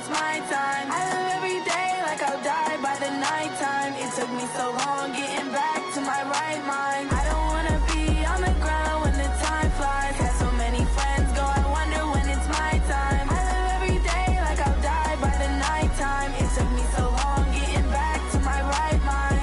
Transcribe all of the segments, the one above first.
it's my time. I live every day like I'll die by the nighttime. It took me so long getting back to my right mind. I don't wanna be on the ground when the time flies. Had so many friends go, I wonder when it's my time. I live every day like I'll die by the nighttime. It took me so long getting back to my right mind.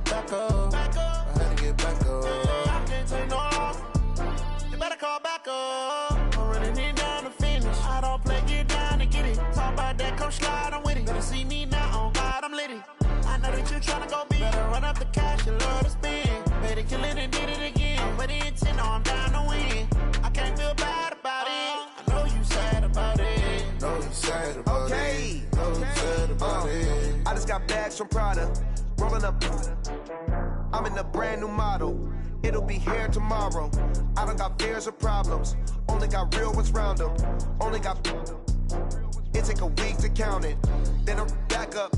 Back up. I had to get back up. I can't take no loss. You better call back up. I'm running it down to finish. I don't play, get down to get it. Talk about that, come slide, I'm with it. Better see me now, on God, I'm lit it. I know that you tryna go big. Better run up the cash, you love to spend. Better kill it and did it again. But the intent, no, I'm down to win. I can't feel bad about it. I know you sad about it. Know you sad about it. Know you sad about it. I just got bags from Prada. Rolling up, I'm in a brand new model. It'll be here tomorrow. I don't got fears or problems. Only got real ones round them. Only got. It take a week to count it. Then I'm back up.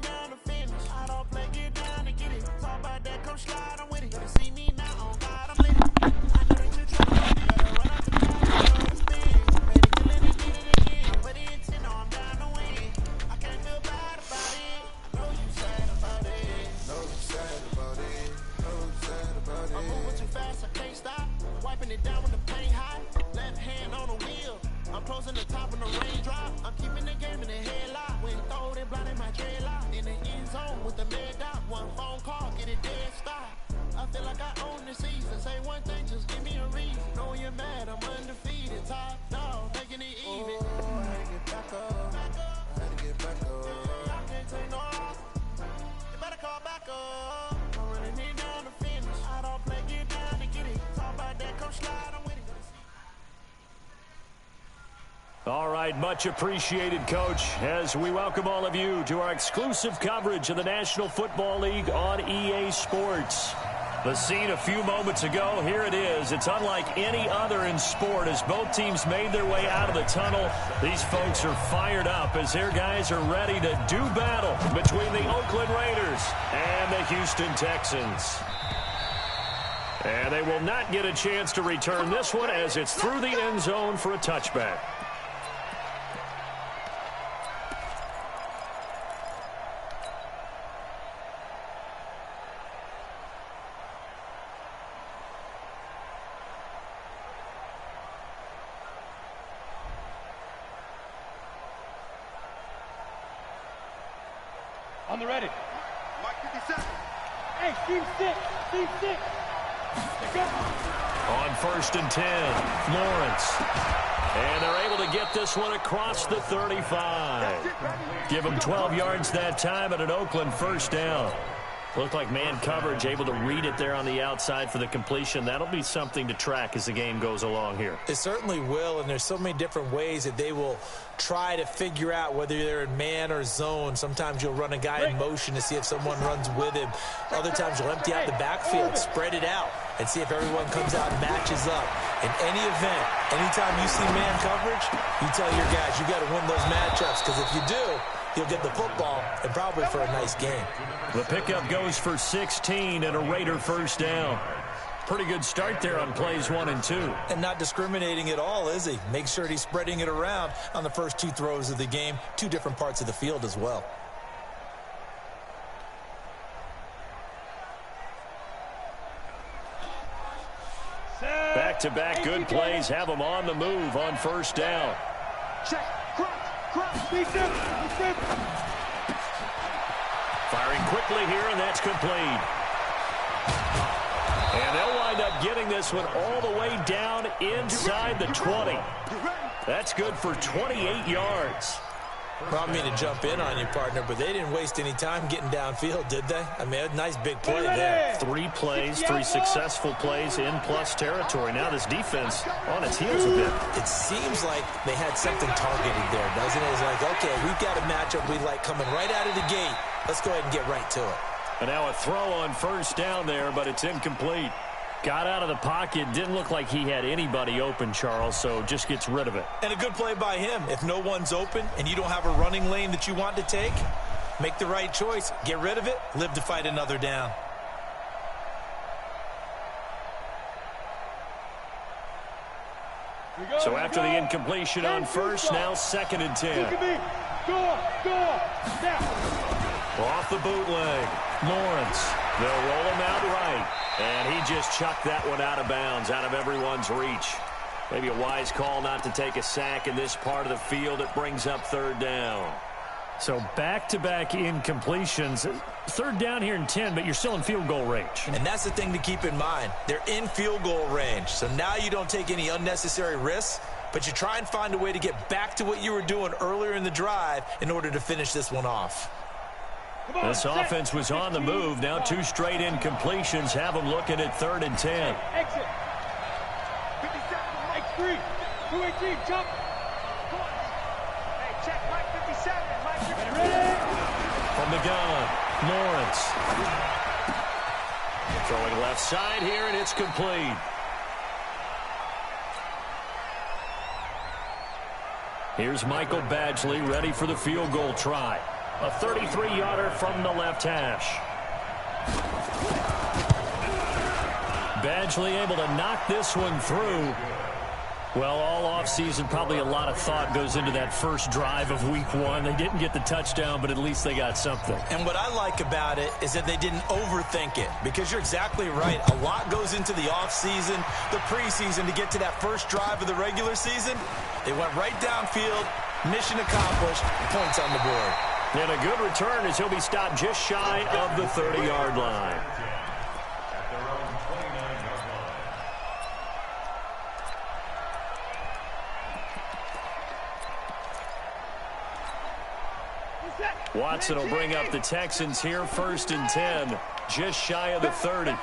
Down to finish. I don't play, get down to get it. Talk about that, come slide, I'm with it. Better see me now, on God, I'm lit. I know that you tryna go, better run out the car, spin. Better kill it and did it again. But the intent, no, I'm down to win. I can't feel bad about it. I know you sad about it. Know you sad about it. Know you sad about it. I'm moving too fast, I can't stop. Wiping it down when the paint hot. Left hand on the wheel. I'm closing the top when the raindrop. I'm keeping the game in the headlock. When throwed and blinding my dreadlock. In the end zone with the mid dot. One phone call, get it dead stop. I feel like I own the season. Say one thing, just give me a reason. Know you're mad, I'm undefeated. Top dog, making it even. Oh, I had to get back up. I had to get back up. I can't take no loss. You better call back up. I'm running it down to finish. I don't play, get down to get it. Talk about that, come slide, I'm with it. All right, much appreciated, Coach, as we welcome all of you to our exclusive coverage of the National Football League on EA Sports. The scene a few moments ago, here it is. It's unlike any other in sport as both teams made their way out of the tunnel. These folks are fired up as their guys are ready to do battle between the Oakland Raiders and the Houston Texans. And they will not get a chance to return this one as it's through the end zone for a touchback. On the ready. Mike 57. Hey, Steve 6. Steve 6. On 1st and 10, Lawrence. And they're able to get this one across the 35. Give them 12 yards that time and an Oakland first down. Looked like man coverage, able to read it there on the outside for the completion. That'll be something to track as the game goes along here. It certainly will, and there's so many different ways that they will try to figure out whether they're in man or zone. Sometimes you'll run a guy in motion to see if someone runs with him. Other times you'll empty out the backfield, spread it out, and see if everyone comes out and matches up. In any event, anytime you see man coverage, you tell your guys you got to win those matchups, because if you do, you'll get the football and probably for a nice game. The pickup goes for 16 and a Raider first down. Pretty good start there on plays 1 and 2. And not discriminating at all, is he? Make sure he's spreading it around on the first 2 throws of the game. 2 different parts of the field as well. Back-to-back good plays have them on the move on first down. Check. Cross. Be simple. Firing quickly here, and that's complete. And they'll wind up getting this one all the way down inside the 20. That's good for 28 yards. Well, I don't mean to jump in on you, partner, but they didn't waste any time getting downfield, did they? I mean, a nice big play there. 3 plays, 3 successful plays in plus territory. Now this defense on its heels a bit. It seems like they had something targeted there, doesn't it? It's like, okay, we've got a matchup we like coming right out of the gate. Let's go ahead and get right to it. And now a throw on first down there, but it's incomplete. Got out of the pocket. Didn't look like he had anybody open, Charles, so just gets rid of it. And a good play by him. If no one's open and you don't have a running lane that you want to take, make the right choice. Get rid of it. Live to fight another down. So after the incompletion on first, now 2nd and 10. Off the bootleg. Lawrence. They'll roll him out right. And he just chucked that one out of bounds, out of everyone's reach. Maybe a wise call not to take a sack in this part of the field. It brings up 3rd down. So back-to-back incompletions. 3rd down here in 10, but you're still in field goal range. And that's the thing to keep in mind. They're in field goal range. So now you don't take any unnecessary risks, but you try and find a way to get back to what you were doing earlier in the drive in order to finish this one off. This offense was on the move. Now 2 straight incompletions have them looking at 3rd and 10. Exit. 57, X3. 218, jump. Hey, check Mike 57. Mike 57. Ready? From the gun, Lawrence. Throwing left side here, and it's complete. Here's Michael Badgley ready for the field goal try. A 33-yarder from the left hash. Badgley able to knock this one through. Well, all offseason, probably a lot of thought goes into that first drive of week 1. They didn't get the touchdown, but at least they got something. And what I like about it is that they didn't overthink it, because you're exactly right. A lot goes into the offseason, the preseason, to get to that first drive of the regular season. They went right downfield, mission accomplished, points on the board. And a good return as he'll be stopped just shy of the 30-yard line. Watson will bring up the Texans here, 1st and 10, just shy of the 30. Now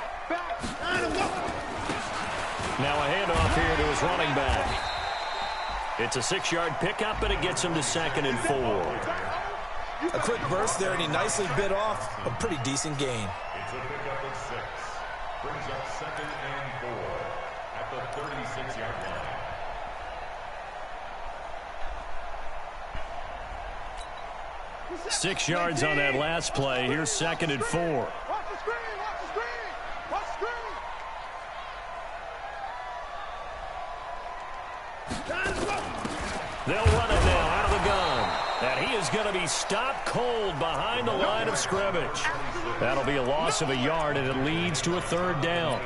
a handoff here to his running back. It's a 6-yard pickup, and it gets him to 2nd and 4. A quick burst there, and he nicely bit off a pretty decent gain. It's a pickup of 6. Brings up 2nd and 4 at the 36-yard line. Six yards on that last play. Here's 2nd and 4. Watch the screen, watch the screen, watch the screen. They'll run it now out of the gun. And he is going to be stopped cold behind the line of scrimmage. That'll be a loss of a yard, and it leads to a 3rd down.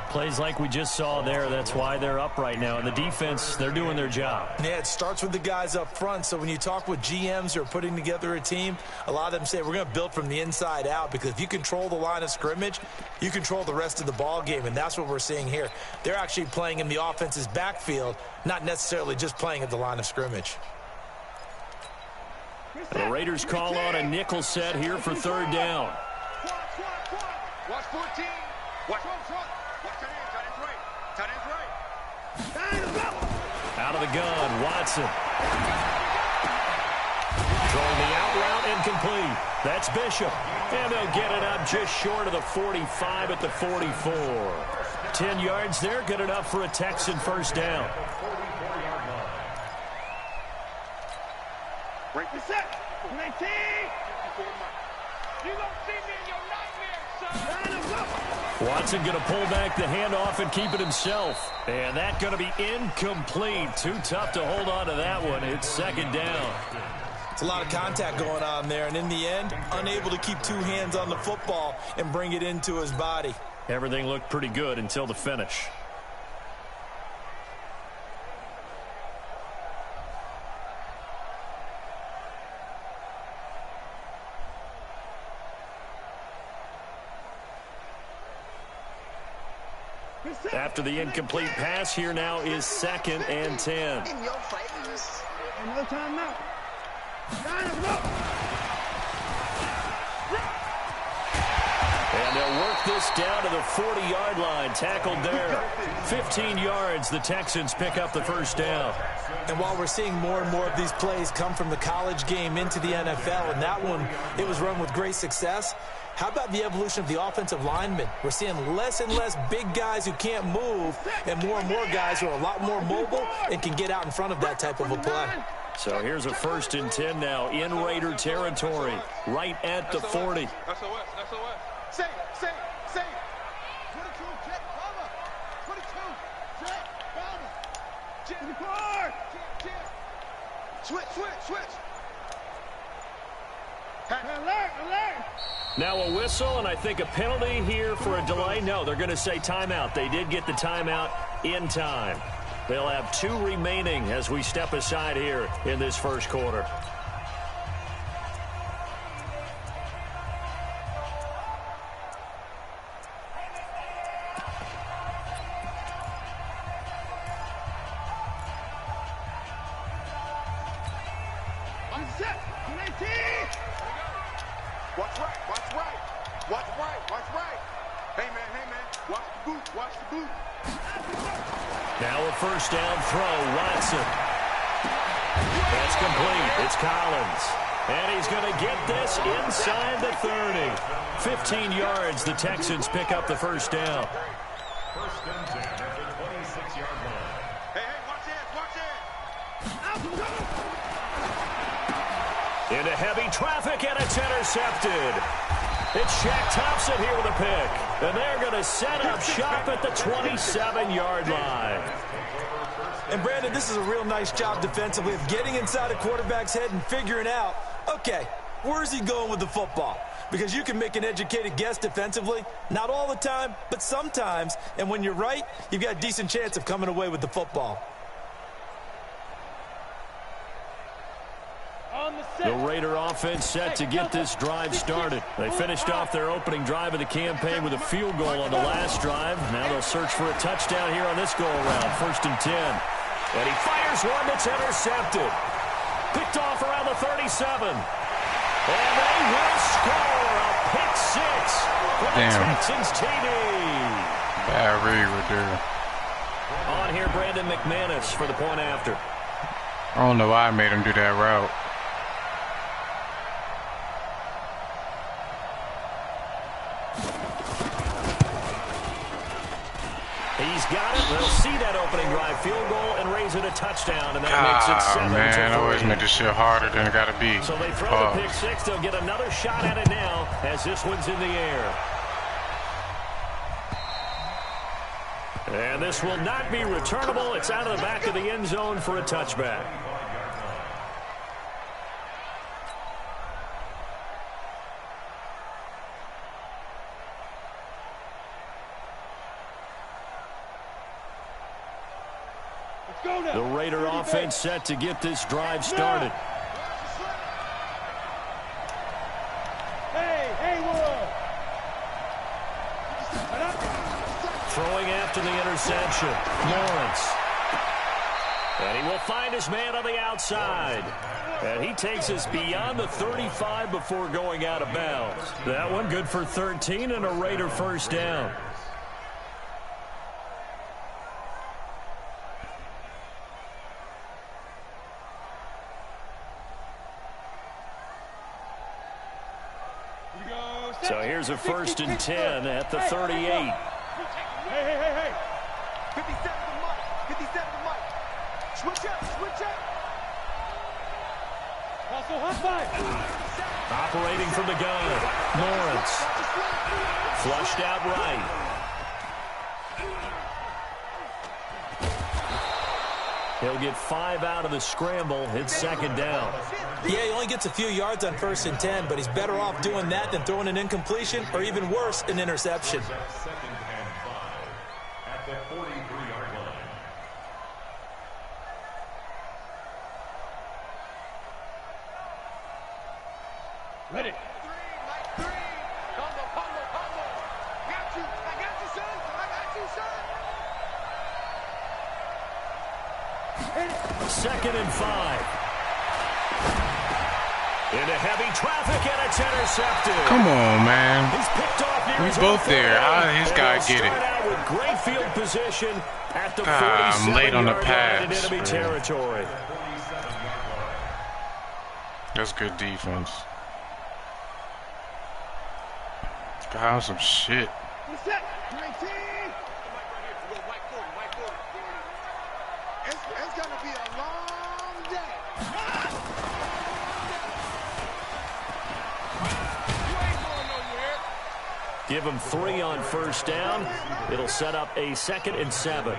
Plays like we just saw there. That's why they're up right now. And the defense, they're doing their job. Yeah, it starts with the guys up front. So when you talk with GMs who are putting together a team, a lot of them say we're going to build from the inside out, because if you control the line of scrimmage, you control the rest of the ball game. And that's what we're seeing here. They're actually playing in the offense's backfield, not necessarily just playing at the line of scrimmage. The Raiders call on a nickel set here for 3rd down. Watch 14. Watch front. Watch tight end. Tight end's right. Tight end's right. Out of the gun, Watson. Throwing the out route, incomplete. That's Bishop. And they'll get it up just short of the 45 at the 44. 10 yards there, good enough for a Texan 1st down. Break the set. 19. You don't see me in your nightmares, son. Watson going to pull back the handoff and keep it himself. And that's going to be incomplete. Too tough to hold on to that one. It's 2nd down. It's a lot of contact going on there, and in the end, unable to keep 2 hands on the football and bring it into his body. Everything looked pretty good until the finish. After the incomplete pass, here now is 2nd and 10. No timeout. And they'll work this down to the 40-yard line. Tackled there. 15 yards. The Texans pick up the first down. And while we're seeing more and more of these plays come from the college game into the NFL, and that one, it was run with great success, how about the evolution of the offensive linemen? We're seeing less and less big guys who can't move and more guys who are a lot more mobile and can get out in front of that type of a play. So here's a 1st and 10 now in Raider territory, right at the 40. SOS. Say. 22, jet, cover. 22, jet, cover. Jet, jet. Switch. Alert. Now a whistle, and I think a penalty here for a delay. No, they're going to say timeout. They did get the timeout in time. They'll have 2 remaining as we step aside here in this first quarter. Watch right. Hey, man. Watch the boot. Now a first down throw, Watson. That's complete. It's Collins. And he's going to get this inside the 30. 15 yards, the Texans pick up the first down. First and 10 at the 26-yard line. Hey, watch it. Into heavy traffic, and it's intercepted. It's Shaq Thompson here with a pick. And they're going to set up shop at the 27-yard line. And, Brandon, this is a real nice job defensively of getting inside a quarterback's head and figuring out, okay, where's he going with the football? Because you can make an educated guess defensively. Not all the time, but sometimes. And when you're right, you've got a decent chance of coming away with the football. The Raider offense set to get this drive started. They finished off their opening drive of the campaign with a field goal on the last drive. Now they'll search for a touchdown here on this go-around. 1st and 10. And he fires one that's intercepted. Picked off around the 37. And they will score a pick 6 for the Texans TD. Bad read right there. On here, Brandon McManus for the point after. I don't know why I made him do that route. He's got it. They'll see that opening drive field goal and raise it a touchdown, and that makes it 7-3. Man, I always make this shit harder than it got to be. So they throw the pick 6. They'll get another shot at it now as this one's in the air. And this will not be returnable. It's out of the back of the end zone for a touchback. The Raider offense set to get this drive started. Throwing after the interception, Lawrence. And he will find his man on the outside. And he takes us beyond the 35 before going out of bounds. That one good for 13 and a Raider first down. So here's a 1st and 10 at the 38. Hey. 57 to Mike. Switch up. Operating from the gun, Lawrence. Flushed out right. He'll get 5 out of the scramble. It's 2nd down. Yeah, he only gets a few yards on 1st and 10, but he's better off doing that than throwing an incompletion or even worse, an interception. 2nd and 5 at the 43-yard line. Ready. 3. Combo. I got you, son. 2nd and 5. Into heavy traffic, and it's intercepted. Come on, man. He's picked off near his both there. How did his guy get it? Start out with great field position at the I'm late on the 47-yard pass. line in enemy territory. That's good defense. Got some shit. What's that? 19. It's going to be a long day. You ain't going nowhere. Give him 3 on first down. It'll set up a 2nd and 7.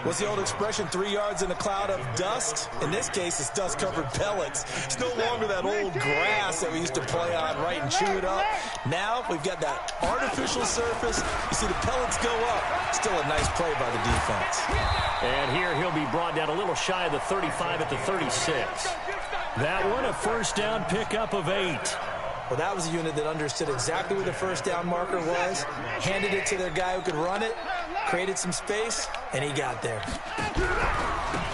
What's the old expression, 3 yards in a cloud of dust? In this case, it's dust-covered pellets. It's no longer that old grass that we used to play on, right, and chew it up. Now we've got that artificial surface. You see the pellets go up. Still a nice play by the defense. And here he'll be brought down a little shy of the 35 at the 36. That one, a first down pickup of 8. Well, that was a unit that understood exactly where the first down marker was, handed it to their guy who could run it, created some space, and he got there.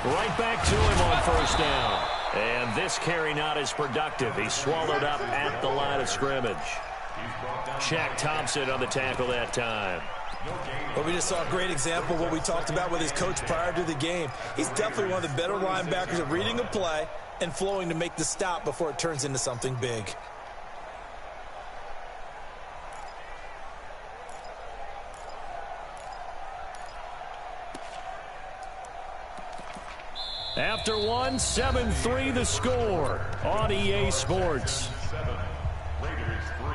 Right back to him on first down. And this carry not as productive. He's swallowed up at the line of scrimmage. Shaq Thompson on the tackle that time. Well, we just saw a great example of what we talked about with his coach prior to the game. He's definitely one of the better linebackers at reading a play and flowing to make the stop before it turns into something big. After one, 7-3 the score on EA Sports. 7, Raiders 3.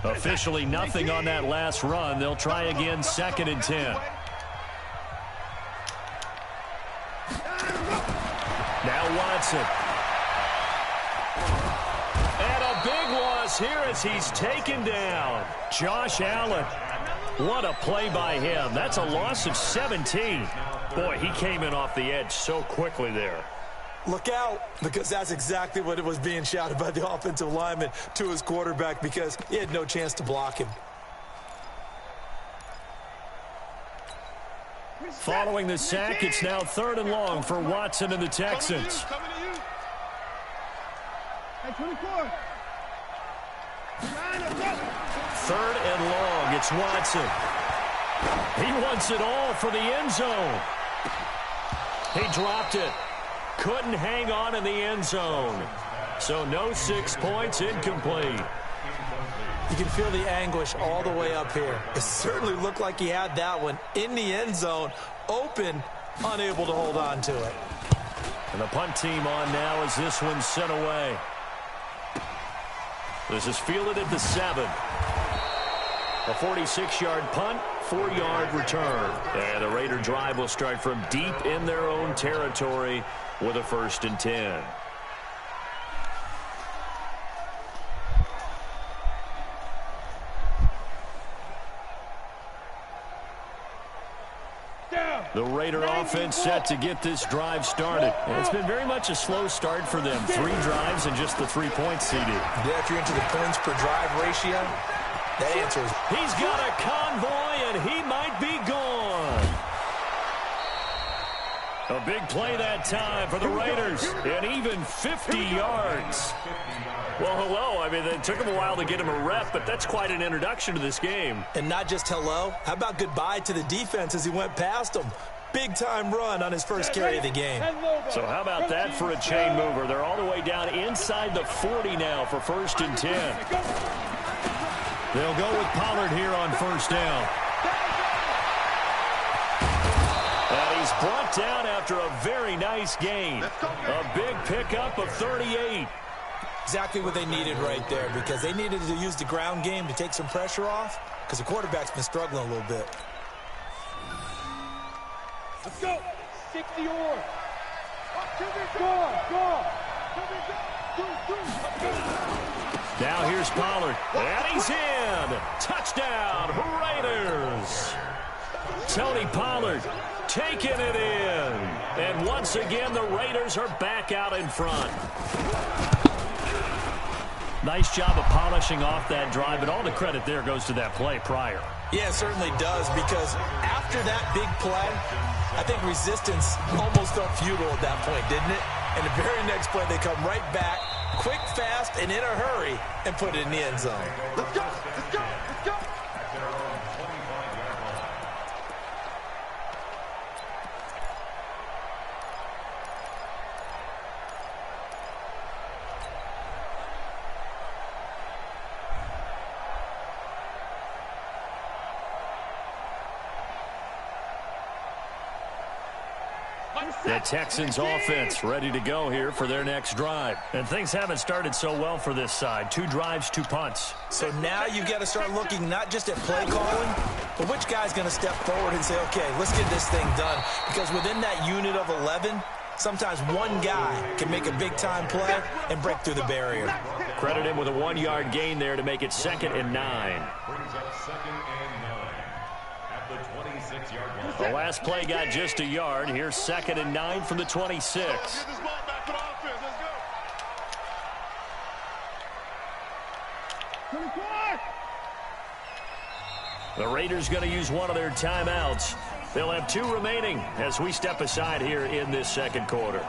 Officially nothing on that last run. They'll try again, 2nd and 10. Now Watson. And a big loss here as he's taken down. Josh Allen. What a play by him. That's a loss of 17. Boy, he came in off the edge so quickly there. Look out, because that's exactly what it was being shouted by the offensive lineman to his quarterback, because he had no chance to block him. Following the sack, it's now 3rd and long for Watson and the Texans. Hey, 24. 3rd and long, it's Watson. He wants it all for the end zone. He dropped it. Couldn't hang on in the end zone. So no 6 points, incomplete. You can feel the anguish all the way up here. It certainly looked like he had that one in the end zone, open, unable to hold on to it. And the punt team on now as this one's sent away. This is fielded at the 7. A 46-yard punt, 4-yard return. And the Raider drive will start from deep in their own territory with a 1st and 10. The Raider offense set to get this drive started. And it's been very much a slow start for them. 3 drives and just the 3 points seeded. Yeah, if you're into the points per drive ratio, that answer is... He's got a convoy, and he might be gone. A big play that time for the Raiders, and even 50 yards. Well, hello. I mean, it took him a while to get him a rep, but that's quite an introduction to this game. And not just hello. How about goodbye to the defense as he went past him? Big-time run on his first carry of the game. So how about that for a chain mover? They're all the way down inside the 40 now for 1st and 10. They'll go with Pollard here on first down. And he's brought down after a very nice gain. A big pickup of 38. Exactly what they needed right there, because they needed to use the ground game to take some pressure off, because the quarterback's been struggling a little bit. Let's go. 60 or. Go. Now here's Pollard, and he's in. Touchdown, Raiders. Tony Pollard taking it in. And once again, the Raiders are back out in front. Nice job of polishing off that drive, but all the credit there goes to that play prior. Yeah, it certainly does, because after that big play, I think resistance almost felt futile at that point, didn't it? And the very next play, they come right back, quick, fast, and in a hurry, and put it in the end zone. Let's go! Let's go! Let's go! The Texans offense ready to go here for their next drive. And things haven't started so well for this side. 2 drives, 2 punts. So now you've got to start looking not just at play calling, but which guy's going to step forward and say, okay, let's get this thing done. Because within that unit of 11, sometimes one guy can make a big-time play and break through the barrier. Credit him with a 1-yard gain there to make it 2nd and 9. Brings up 2nd and 9 at the 26-yard line. The last play got just a yard. Here's 2nd and 9 from the 26. Get this ball back to the offense. Let's go. The Raiders going to use one of their timeouts. They'll have 2 remaining as we step aside here in this second quarter.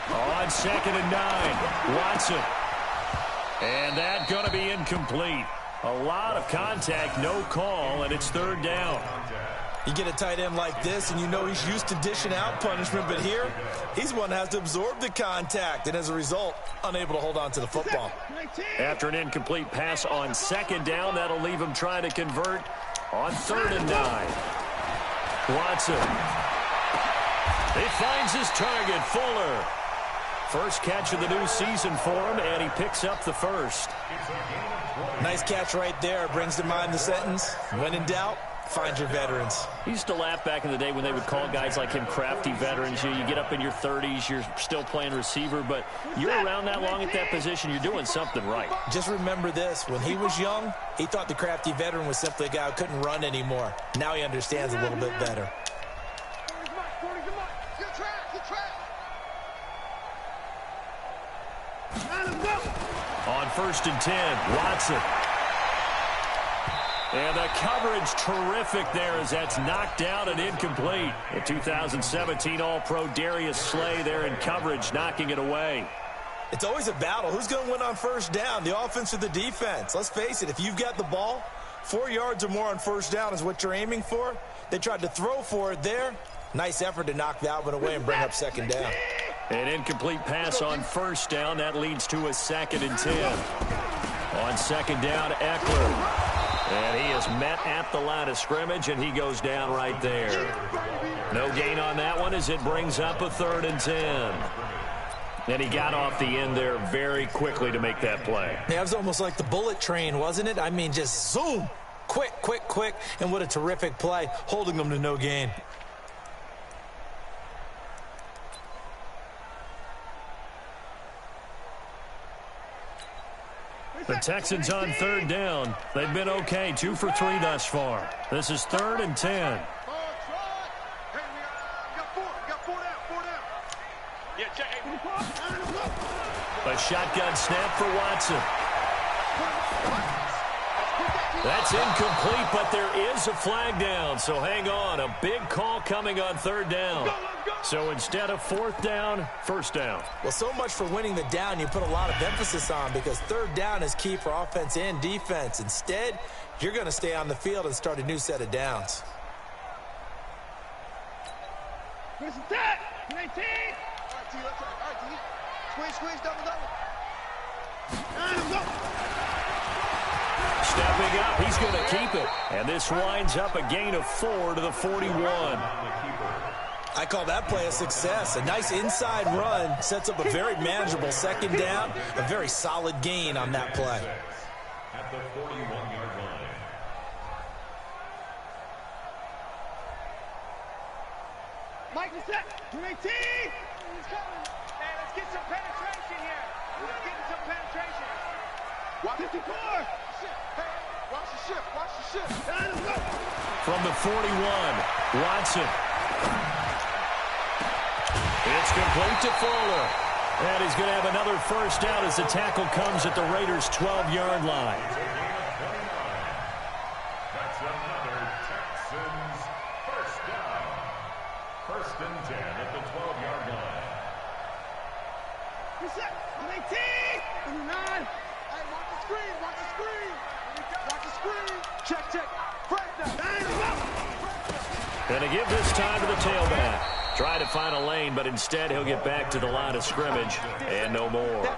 On 2nd and 9, Watson. And that going to be incomplete. A lot of contact, no call, and it's 3rd down. You get a tight end like this, and you know he's used to dishing out punishment, but here, he's one that has to absorb the contact, and as a result, unable to hold on to the football. After an incomplete pass on 2nd down, that'll leave him trying to convert on 3rd and 9. Watson. He finds his target, Fuller. First catch of the new season for him, and he picks up the first. Nice catch right there. Brings to mind the sentence, when in doubt, find your veterans. I used to laugh back in the day when they would call guys like him crafty veterans. You get up in your 30s, you're still playing receiver, but you're around that long at that position, you're doing something right. Just remember this. When he was young, he thought the crafty veteran was simply a guy who couldn't run anymore. Now he understands a little bit better. On 1st and 10, Watson. And the coverage terrific there as that's knocked down and incomplete. The 2017 All-Pro Darius Slay there in coverage, knocking it away. It's always a battle. Who's going to win on 1st down, the offense or the defense? Let's face it, if you've got the ball, 4 yards or more on 1st down is what you're aiming for. They tried to throw for it there. Nice effort to knock that one away and bring up 2nd down. An incomplete pass on 1st down. That leads to a 2nd and 10. On 2nd down, Eckler. And he is met at the line of scrimmage, and he goes down right there. No gain on that one as it brings up a 3rd and 10. And he got off the end there very quickly to make that play. Yeah, it was almost like the bullet train, wasn't it? I mean, just zoom. Quick, quick, quick. And what a terrific play, holding them to no gain. The Texans on 3rd down. They've been okay, 2 for 3 thus far. This is 3rd and 10. A shotgun snap for Watson. That's incomplete, but there is a flag down, so hang on. A big call coming on 3rd down. So instead of 4th down, 1st down. Well, so much for winning the down you put a lot of emphasis on, because 3rd down is key for offense and defense. Instead, you're going to stay on the field and start a new set of downs. Good set. 19. All right, T. All right, T. Squeeze, double. Stepping up, he's going to keep it. And this winds up a gain of 4 to the 41. I call that play a success. A nice inside run sets up a very manageable second down. A very solid gain on that play. At the 41-yard line. Mike is set. 218. He's coming. Hey, let's get some penetration here. Let's get some penetration. 54. Hey, watch the shift. From the 41, Watson. It's complete to Fuller. And he's going to have another first down as the tackle comes at the Raiders' 12-yard line. That's another Texans first down. 1st and 10 at the 12-yard line. He's set. 19. 9. Hey, watch the screen. Watch the screen. Check. First down. Going to give this time to the tailback. Try to find a lane, but instead he'll get back to the line of scrimmage and no more.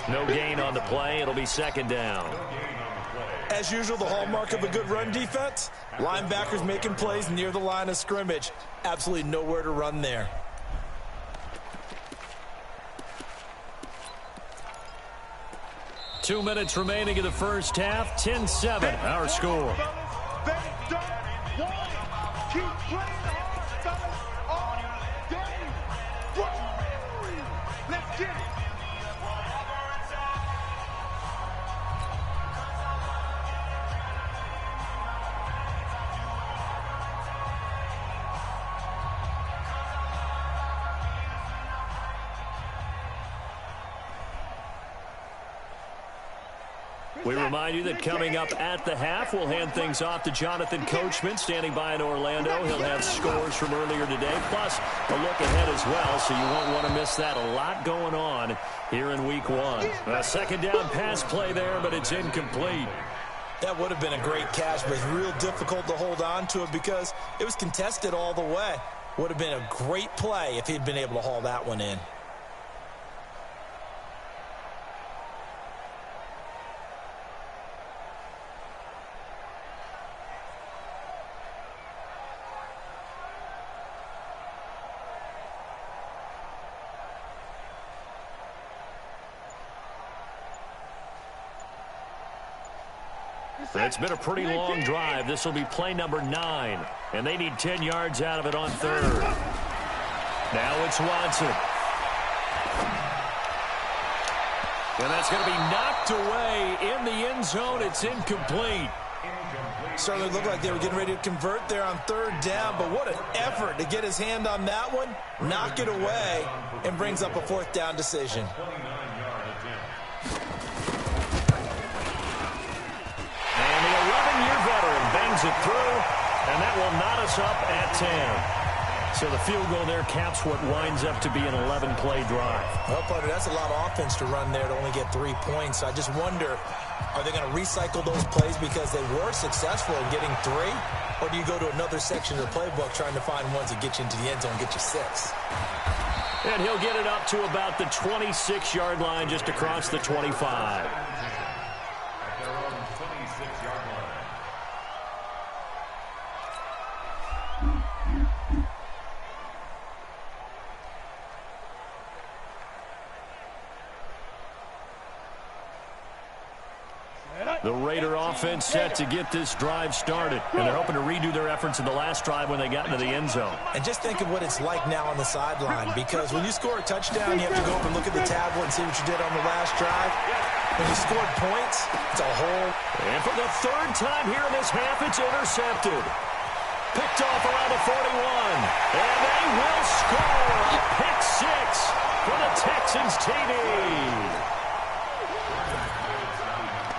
No gain on the play. It'll be 2nd down. As usual, the hallmark of a good run defense, linebackers making plays near the line of scrimmage. Absolutely nowhere to run there. Two minutes remaining in the first half. 10-7, our score. They don't want it. Keep playing hard, fellas, all day. Let's get it. We remind you that coming up at the half, we'll hand things off to Jonathan Coachman, standing by in Orlando. He'll have scores from earlier today, plus a look ahead as well, so you won't want to miss that. A lot going on here in Week 1. A 2nd down pass play there, but it's incomplete. That would have been a great catch, but it's real difficult to hold on to it because it was contested all the way. Would have been a great play if he'd been able to haul that one in. It's been a pretty long drive. This will be play number 9, and they need 10 yards out of it on 3rd. Now it's Watson. And that's going to be knocked away in the end zone. It's incomplete. Certainly looked like they were getting ready to convert there on 3rd down, but what an effort to get his hand on that one, knock it away, and brings up a 4th down decision. Veteran bangs it through, and that will knot us up at 10. So the field goal there caps what winds up to be an 11-play drive. Well, partner, that's a lot of offense to run there to only get 3 points. I just wonder, are they going to recycle those plays because they were successful in getting 3? Or do you go to another section of the playbook trying to find ones that get you into the end zone and get you 6? And he'll get it up to about the 26-yard line, just across the 25. The Raider offense set to get this drive started, and they're hoping to redo their efforts in the last drive when they got into the end zone. And just think of what it's like now on the sideline, because when you score a touchdown, you have to go up and look at the tablet and see what you did on the last drive. When you scored points, it's a whole... And for the 3rd time here in this half, it's intercepted. Picked off around the 41, and they will score a pick 6 for the Texans TD.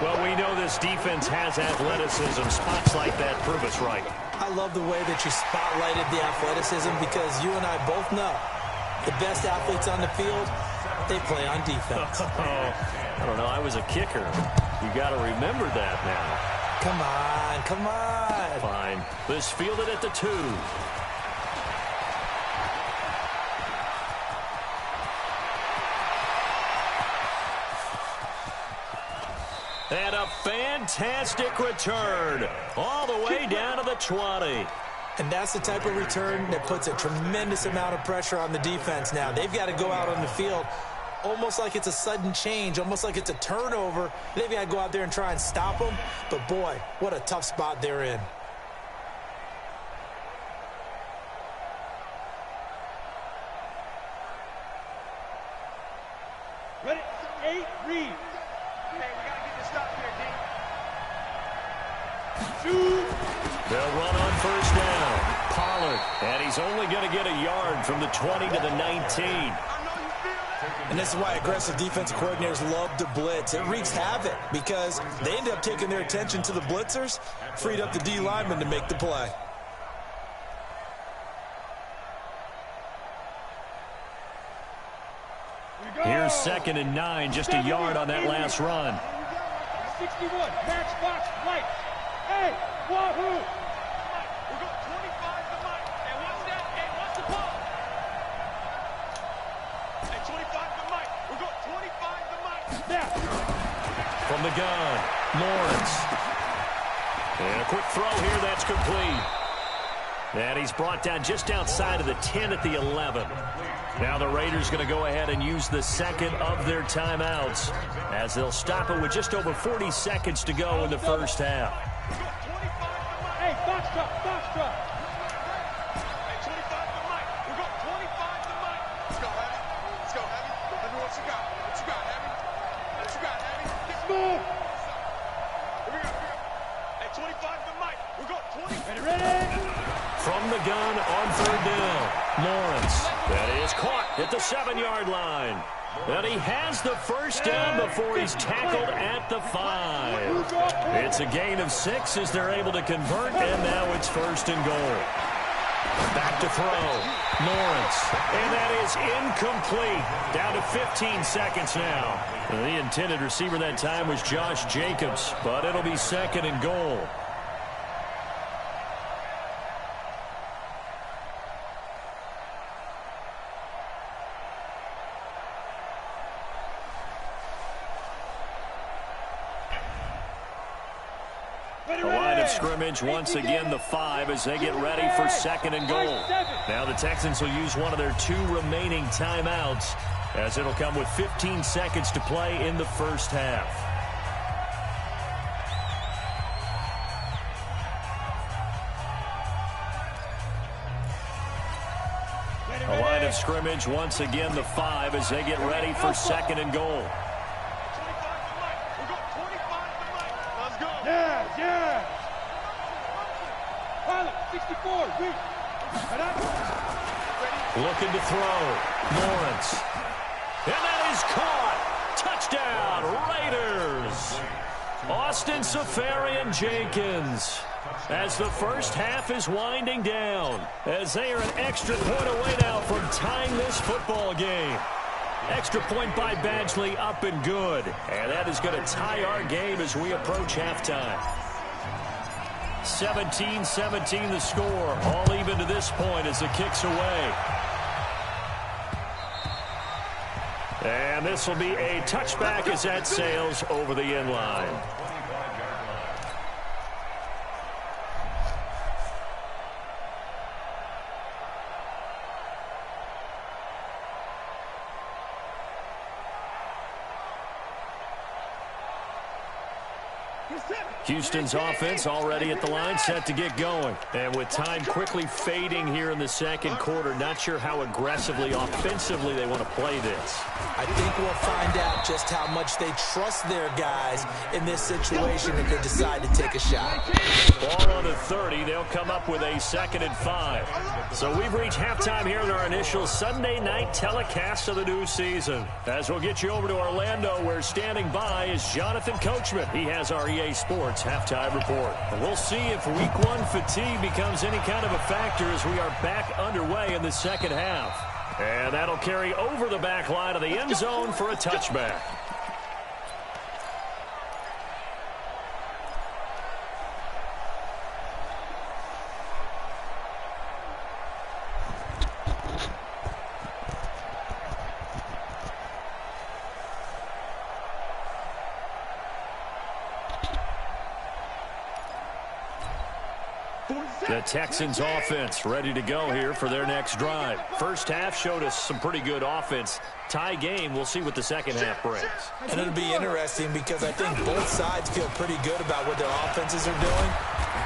Well, we know this defense has athleticism. Spots like that prove us right. I love the way that you spotlighted the athleticism because you and I both know the best athletes on the field, they play on defense. I don't know. I was a kicker. You got to remember that now. Come on. Fine. Let's field it at the 2. And a fantastic return all the way down to the 20. And that's the type of return that puts a tremendous amount of pressure on the defense now. They've got to go out on the field almost like it's a sudden change, almost like it's a turnover. They've got to go out there and try and stop them. But, boy, what a tough spot they're in. Ready? 8, read. Okay, we got to get this stop here, D. Shoot. They'll run on first down. Pollard, and he's only going to get a yard from the 20 to the 19. And this is why aggressive defensive coordinators love to blitz. It wreaks havoc because they end up taking their attention to the blitzers, freed up the D lineman to make the play. Here's 2nd and 9, just a yard on that last run. 61, matchbox, lights. Hey, wahoo! We got 25 to Mike. Hey, what's that? Hey, what's the ball? Hey, 25 to Mike. We got 25 to Mike. Now. From the gun, Lawrence. And a quick throw here, that's complete. And he's brought down just outside of the 10 at the 11. Now the Raiders going to go ahead and use the second of their timeouts as they'll stop it with just over 40 seconds to go in the first half. Hey, box drop, box drop. Hey, 25 to Mike. We got 25 to Mike. Let's go, Heavy. Let's go, Heavy. Let me what you got. What you got, Heavy? What you got, Heavy? Get move. Here we go. Hey, 25 to Mike. We got 20. Ready? From the gun on third down, Lawrence. That is caught at the 7-yard line. And he has the first down before he's tackled at the 5. It's a gain of 6 as they're able to convert, and now it's 1st and goal. Back to throw, Lawrence. And that is incomplete. Down to 15 seconds now. The intended receiver that time was Josh Jacobs, but it'll be 2nd and goal. Scrimmage once again the 5 as they get ready for 2nd and goal. Now the Texans will use one of their 2 remaining timeouts as it'll come with 15 seconds to play in the first half. A line of scrimmage once again the 5 as they get ready for 2nd and goal. Yeah. 64, looking to throw, Lawrence. And that is caught. Touchdown, Raiders. Austin Seferian-Jenkins. As the first half is winding down, as they are an extra point away now from tying this football game. Extra point by Badgley up and good. And that is going to tie our game as we approach halftime. 17-17 the score. All even to this point as the kick's away. And this will be a touchback as that sails over the end line. Houston's offense already at the line, set to get going. And with time quickly fading here in the second quarter, not sure how aggressively, offensively they want to play this. I think we'll find out just how much they trust their guys in this situation if they decide to take a shot. Ball on the 30. They'll come up with a 2nd and 5. So we've reached halftime here in our initial Sunday night telecast of the new season. As we'll get you over to Orlando, where standing by is Jonathan Coachman. He has our EA Sports halftime report. And we'll see if week 1 fatigue becomes any kind of a factor as we are back underway in the second half. And that'll carry over the back line of the end zone for a touchback. The Texans offense ready to go here for their next drive. First half showed us some pretty good offense. Tie game, we'll see what the second half brings. And it'll be interesting because I think both sides feel pretty good about what their offenses are doing.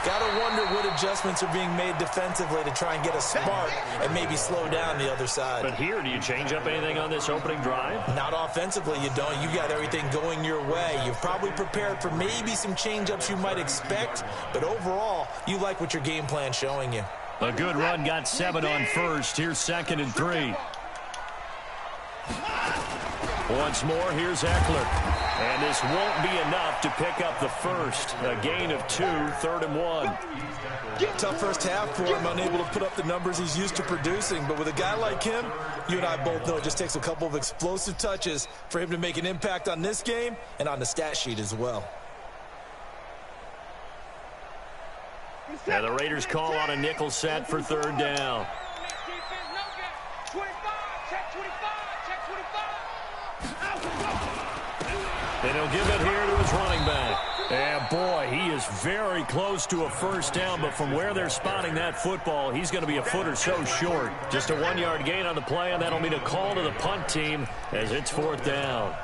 Got to wonder what adjustments are being made defensively to try and get a spark and maybe slow down the other side. But here, do you change up anything on this opening drive? Not offensively, you don't. You got everything going your way. You've probably prepared for maybe some change-ups you might expect, but overall, you like what your game plan's showing you. A good run, got 7 on first. Here's 2nd and 3. Once more, here's Eckler. And this won't be enough to pick up the first. A gain of 2, 3rd and 1. Tough first half for him, unable to put up the numbers he's used to producing. But with a guy like him, you and I both know it just takes a couple of explosive touches for him to make an impact on this game and on the stat sheet as well. And the Raiders call on a nickel set for 3rd down. And he'll give it here to his running back. And boy, he is very close to a first down, but from where they're spotting that football, he's going to be a foot or so short. Just a 1-yard gain on the play, and that'll mean a call to the punt team as it's 4th down.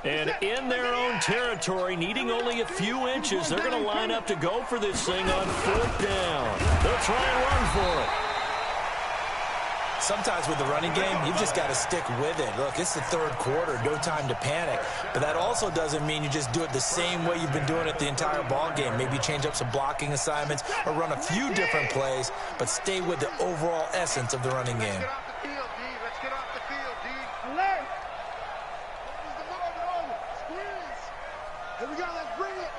And in their own territory, needing only a few inches, they're going to line up to go for this thing on 4th down. They'll try and run for it. Sometimes with the running game, you've just got to stick with it. Look, it's the 3rd quarter, no time to panic. But that also doesn't mean you just do it the same way you've been doing it the entire ball game. Maybe change up some blocking assignments or run a few different plays, but stay with the overall essence of the running game. Let's get off the field, D. Alert! Here we go, let's bring it.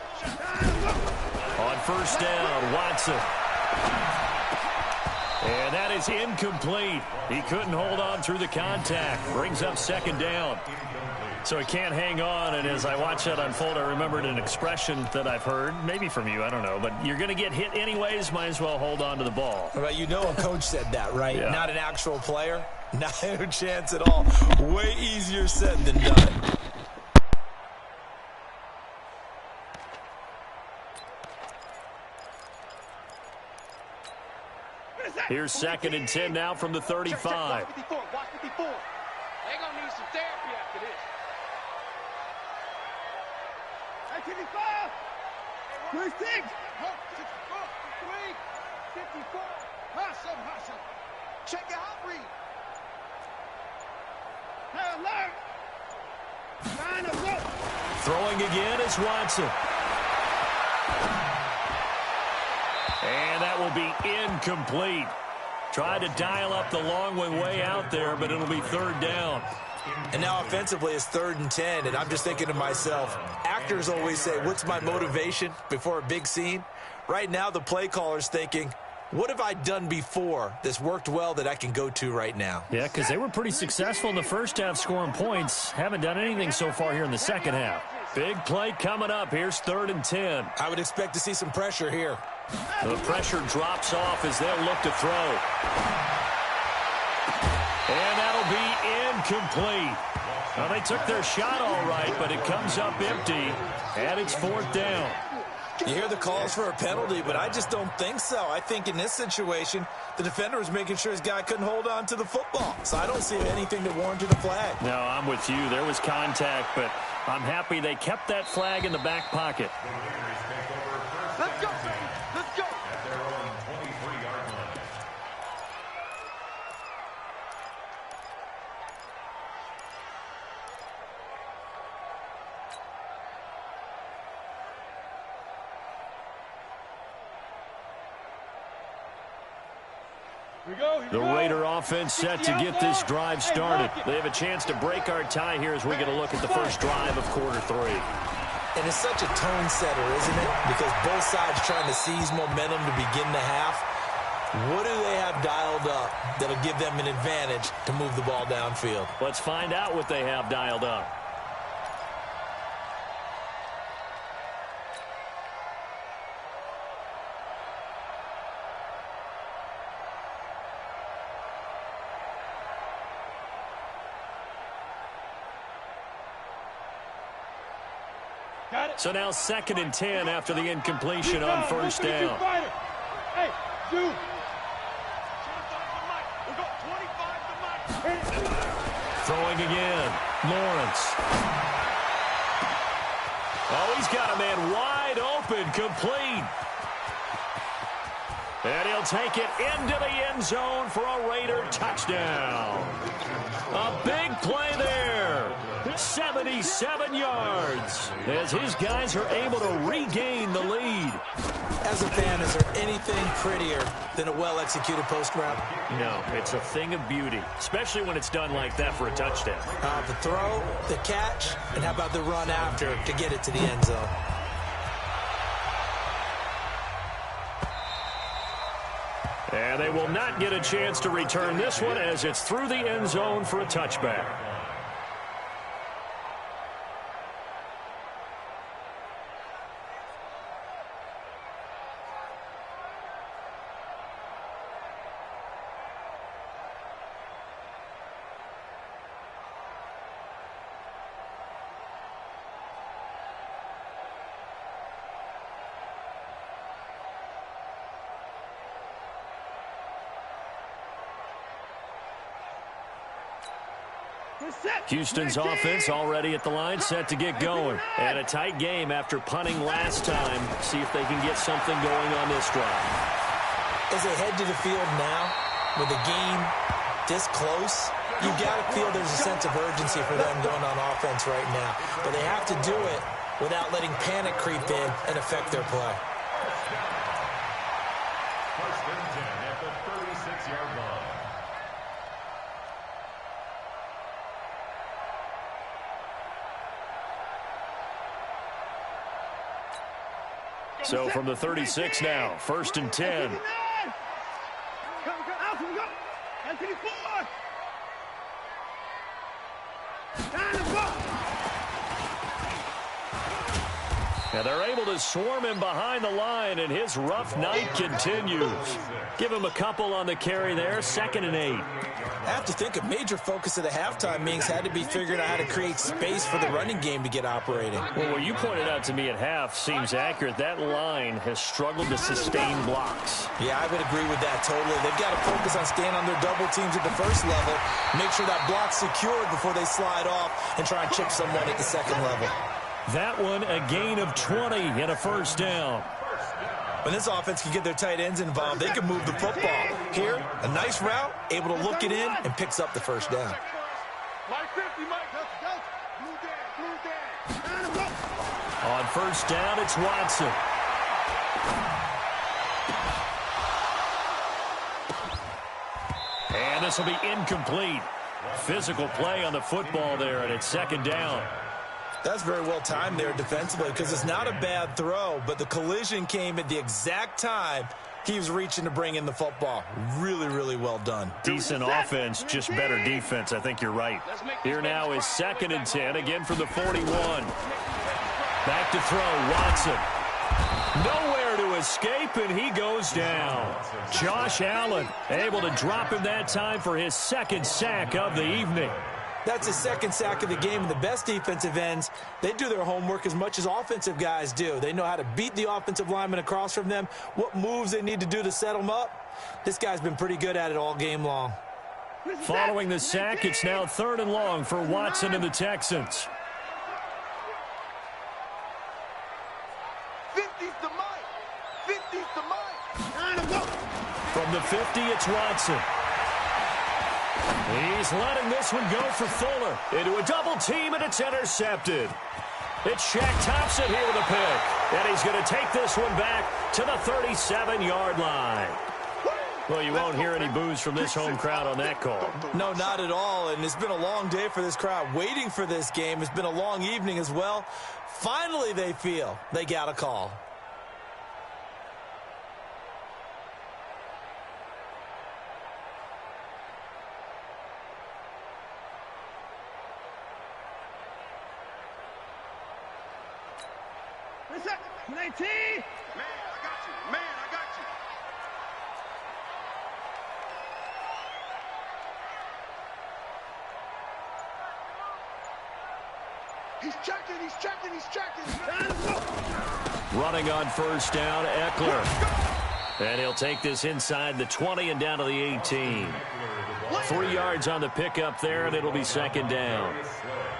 On 1st down, Watson. And that is incomplete. He couldn't hold on through the contact. Brings up 2nd down. So he can't hang on, and as I watch that unfold, I remembered an expression that I've heard, maybe from you, I don't know, but you're going to get hit anyways, might as well hold on to the ball. Well, you know a coach said that, right? Yeah. Not an actual player. No chance at all. Way easier said than done. Here's 2nd and 10 now from the 35. Watch 54. They're going to need some therapy after this. 55. 36. 54. Hustle. Check your hot read. Alert. Line us up. Throwing again is Watson. And that will be incomplete. Tried to dial up the long way out there, but it'll be 3rd down. And now offensively it's 3rd and 10, and I'm just thinking to myself, actors always say, what's my motivation before a big scene? Right now the play caller's thinking, what have I done before that's worked well that I can go to right now? Yeah, because they were pretty successful in the first half scoring points. Haven't done anything so far here in the second half. Big play coming up. Here's 3rd and 10. I would expect to see some pressure here. The pressure drops off as they'll look to throw. And that'll be incomplete. Well, they took their shot all right, but it comes up empty, and it's 4th down. You hear the calls for a penalty, but I just don't think so. I think in this situation, the defender was making sure his guy couldn't hold on to the football. So I don't see anything to warrant a flag. No, I'm with you. There was contact, but I'm happy they kept that flag in the back pocket. Let's go. Let's go. At their own 23-yard line. The Raider offense set to get this drive started. They have a chance to break our tie here as we get a look at the first drive of quarter 3. And it's such a tone setter, isn't it? Because both sides trying to seize momentum to begin the half. What do they have dialed up that'll give them an advantage to move the ball downfield? Let's find out what they have dialed up. So now 2nd and 10 after the incompletion on first down. Hey, dude. Throwing again. Lawrence. Oh, he's got a man wide open, complete. And he'll take it into the end zone for a Raider touchdown. A big play there. 77 yards as his guys are able to regain the lead. As a fan, is there anything prettier than a well-executed post route? No, it's a thing of beauty, especially when it's done like that for a touchdown. The throw, the catch, and how about the run after to get it to the end zone? And they will not get a chance to return this one as it's through the end zone for a touchback. Houston's offense already at the line, set to get going. And a tight game after punting last time. See if they can get something going on this drive. As they head to the field now, with the game this close, you got to feel there's a sense of urgency for them going on offense right now. But they have to do it without letting panic creep in and affect their play. First and 10 at the 36-yard line. So from the 36 now, 1st and 10. And they're able to swarm him behind the line, and his rough night continues. Give him a couple on the carry there, 2nd and 8. I have to think a major focus of the halftime meetings had to be figuring out how to create space for the running game to get operating. Well, what you pointed out to me at half seems accurate. That line has struggled to sustain blocks. Yeah, I would agree with that totally. They've got to focus on staying on their double teams at the first level, make sure that block's secured before they slide off and try and chip someone at the second level. That one, a gain of 20 and a first down. When this offense can get their tight ends involved, they can move the football. Here, a nice route, able to look it in, and picks up the first down. On first down, it's Watson. And this will be incomplete. Physical play on the football there, and it's 2nd down. That's very well timed there defensively because it's not a bad throw, but the collision came at the exact time he was reaching to bring in the football. Really, really well done. Decent offense, just better defense. I think you're right. Here now is 2nd and 10, again from the 41. Back to throw, Watson. Nowhere to escape, and he goes down. Josh Allen able to drop him that time for his 2nd sack of the evening. That's his 2nd sack of the game, and the best defensive ends, they do their homework as much as offensive guys do. They know how to beat the offensive lineman across from them, what moves they need to do to set them up. This guy's been pretty good at it all game long. Following the sack, it's now 3rd and long for Watson and the Texans. 50's the mic. 50's the mic. From the 50, it's Watson. He's letting this one go for Fuller. Into a double team, and it's intercepted. It's Shaq Thompson here with a pick. And he's going to take this one back to the 37-yard line. Well, you won't hear any boos from this home crowd on that call. No, not at all. And it's been a long day for this crowd waiting for this game. It's been a long evening as well. Finally, they feel they got a call. Listen, 19. Man, I got you. Man, I got you. He's checking. Running on first down, Eckler. And he'll take this inside the 20 and down to the 18. 3 yards on the pickup there, and it'll be second down.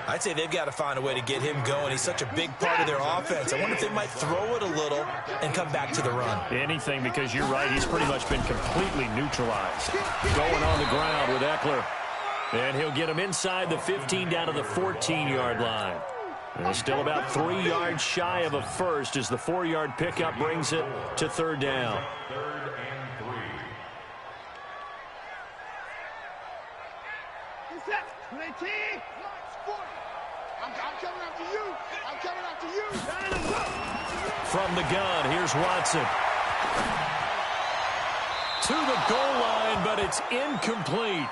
I'd say they've got to find a way to get him going. He's such a big part of their offense. I wonder if they might throw it a little and come back to the run. Anything, because you're right. He's pretty much been completely neutralized. Going on the ground with Eckler. And he'll get him inside the 15 down to the 14-yard line. And still about 3 yards shy of a first as the 4-yard pickup brings it to third down. Third and 3. From the gun, here's Watson. To the goal line, but it's incomplete.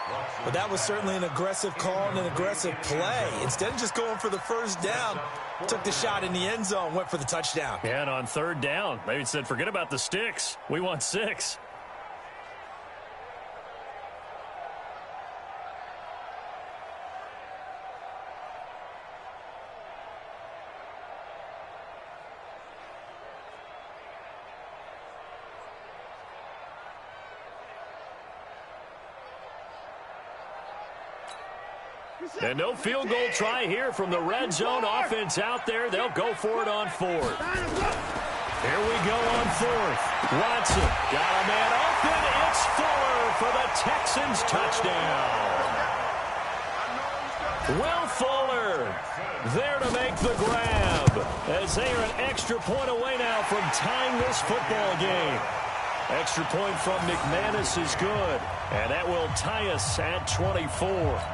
But that was certainly an aggressive call and an aggressive play. Instead of just going for the first down, took the shot in the end zone, went for the touchdown. And on third down, they said, forget about the sticks. We want 6. And no field goal try here from the red zone offense out there. They'll go for it on 4th. Here we go on 4th. Watson got a man open. It's Fuller for the Texans touchdown. Will Fuller there to make the grab as they are an extra point away now from tying this football game. Extra point from McManus is good, and that will tie us at 24.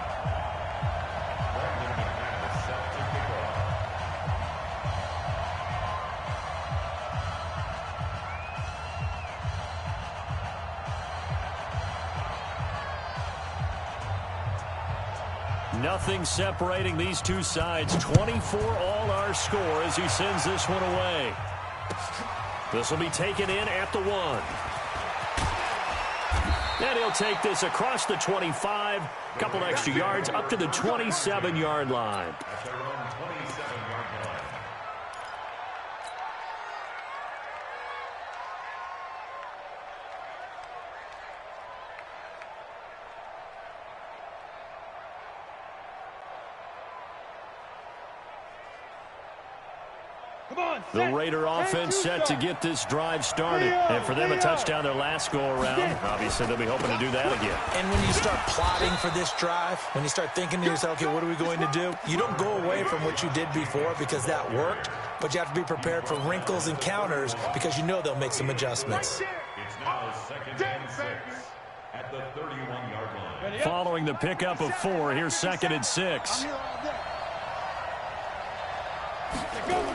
Nothing separating these two sides. 24 all our score as he sends this one away. This will be taken in at the 1. And he'll take this across the 25. Couple extra yards up to the 27-yard line. The Raider offense set to get this drive started. And for them, a touchdown their last go-around. Obviously, they'll be hoping to do that again. And when you start plotting for this drive, when you start thinking to yourself, okay, what are we going to do? You don't go away from what you did before because that worked, but you have to be prepared for wrinkles and counters because you know they'll make some adjustments. It's now 2nd and 6 at the 31-yard line. Following the pickup of 4, here's 2nd and 6.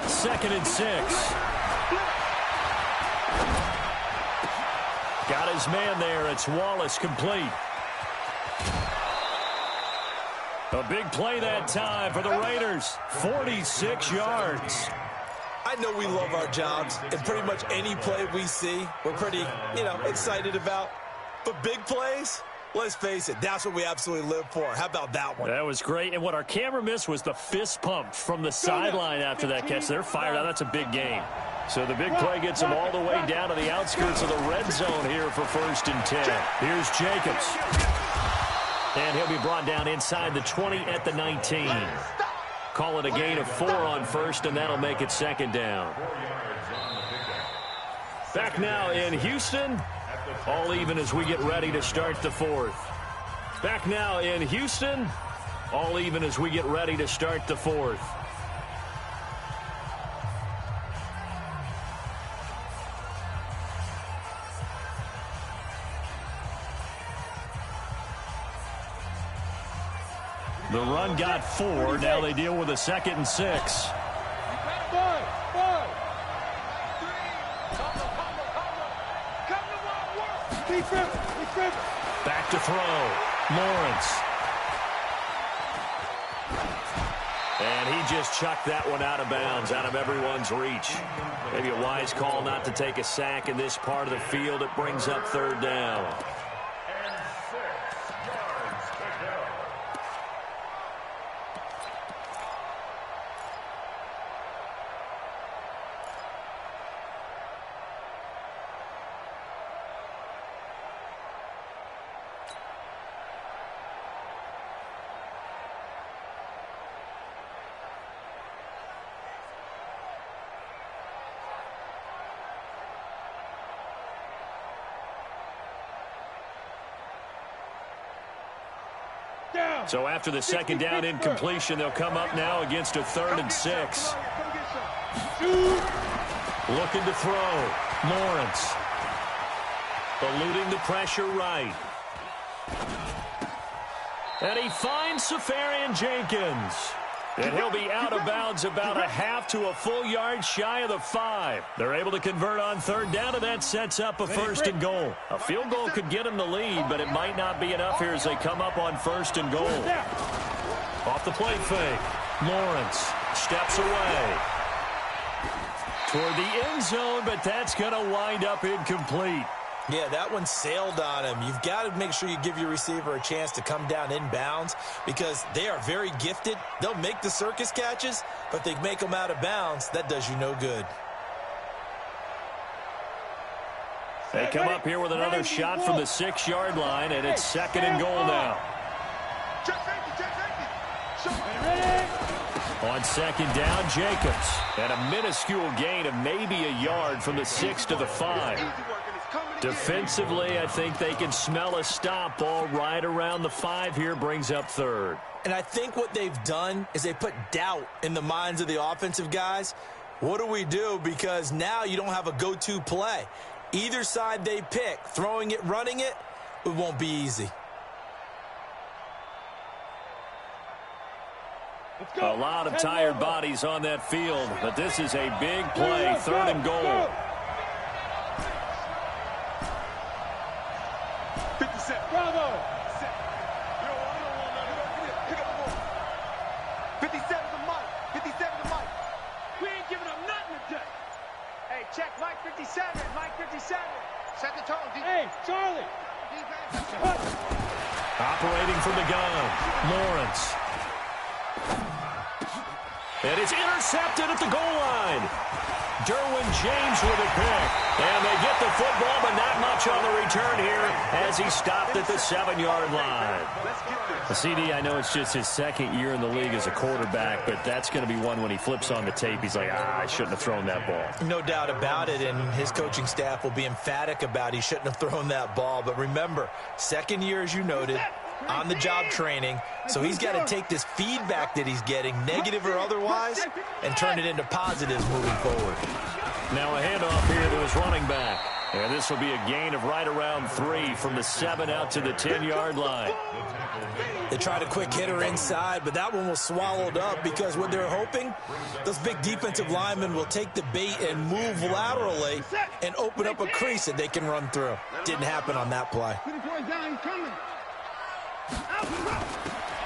2nd and 6. Got his man there. It's Wallace complete. A big play that time for the Raiders. 46 yards. I know we love our jobs, and pretty much any play we see, we're pretty, excited about. But big plays, let's face it, that's what we absolutely live for. How about that one? That was great. And what our camera missed was the fist pump from the sideline after that catch. They're fired out. That's a big game. So the big play gets them all the way down to the outskirts of the red zone here for 1st and 10. Here's Jacobs. And he'll be brought down inside the 20 at the 19. Call it a gain of 4 on 1st, and that'll make it 2nd down. Back now in Houston. All even as we get ready to start the 4th. Back now in Houston. All even as we get ready to start the 4th. The run got 4. Now they deal with a 2nd and 6. Back to throw. Lawrence. And he just chucked that one out of bounds, out of everyone's reach. Maybe a wise call not to take a sack in this part of the field. It brings up 3rd down. So after the second down incompletion, they'll come up now against a 3rd and 6. Looking to throw. Lawrence. Eluding the pressure right. And he finds Safarian Jenkins. And he'll be out of bounds about a half to a full yard shy of the 5. They're able to convert on 3rd down, and that sets up a 1st and goal. A field goal could get them the lead, but it might not be enough here as they come up on 1st and goal. Off the play fake. Lawrence steps away toward the end zone, but that's going to wind up incomplete. Yeah, that one sailed on him. You've got to make sure you give your receiver a chance to come down inbounds because they are very gifted. They'll make the circus catches, but they make them out of bounds. That does you no good. They come up here with another shot from the 6-yard line, and it's 2nd and goal now. On 2nd down, Jacobs. And a minuscule gain of maybe a yard from the 6 to the 5. Defensively, I think they can smell a stop ball right around the 5 here, brings up 3rd. And I think what they've done is they put doubt in the minds of the offensive guys. What do we do? Because now you don't have a go-to play. Either side they pick, throwing it, running it, it won't be easy. A lot of tired bodies on that field, but this is a big play, 3rd and goal. 57. Bravo. 57 to Mike. 57 to Mike. We ain't giving up nothing today. Hey, check Mike 57. Mike 57. Set the tone. Hey, Charlie. Operating from the gun, Lawrence. And it's intercepted at the goal line. Derwin James with a pick. And they get the football, but not much on the return here as he stopped at the 7-yard line. The CD, I know it's just his 2nd year in the league as a quarterback, but that's going to be one when he flips on the tape. He's like, I shouldn't have thrown that ball. No doubt about it, and his coaching staff will be emphatic about he shouldn't have thrown that ball. But remember, 2nd year, as you noted, on-the-job training, so he's got to take this feedback that he's getting, negative or otherwise, and turn it into positives moving forward. Now a handoff here to his running back. And this will be a gain of right around 3 from the 7 out to the 10-yard line. They tried a quick hitter inside, but that one was swallowed up because what they're hoping, those big defensive linemen will take the bait and move laterally and open up a crease that they can run through. Didn't happen on that play.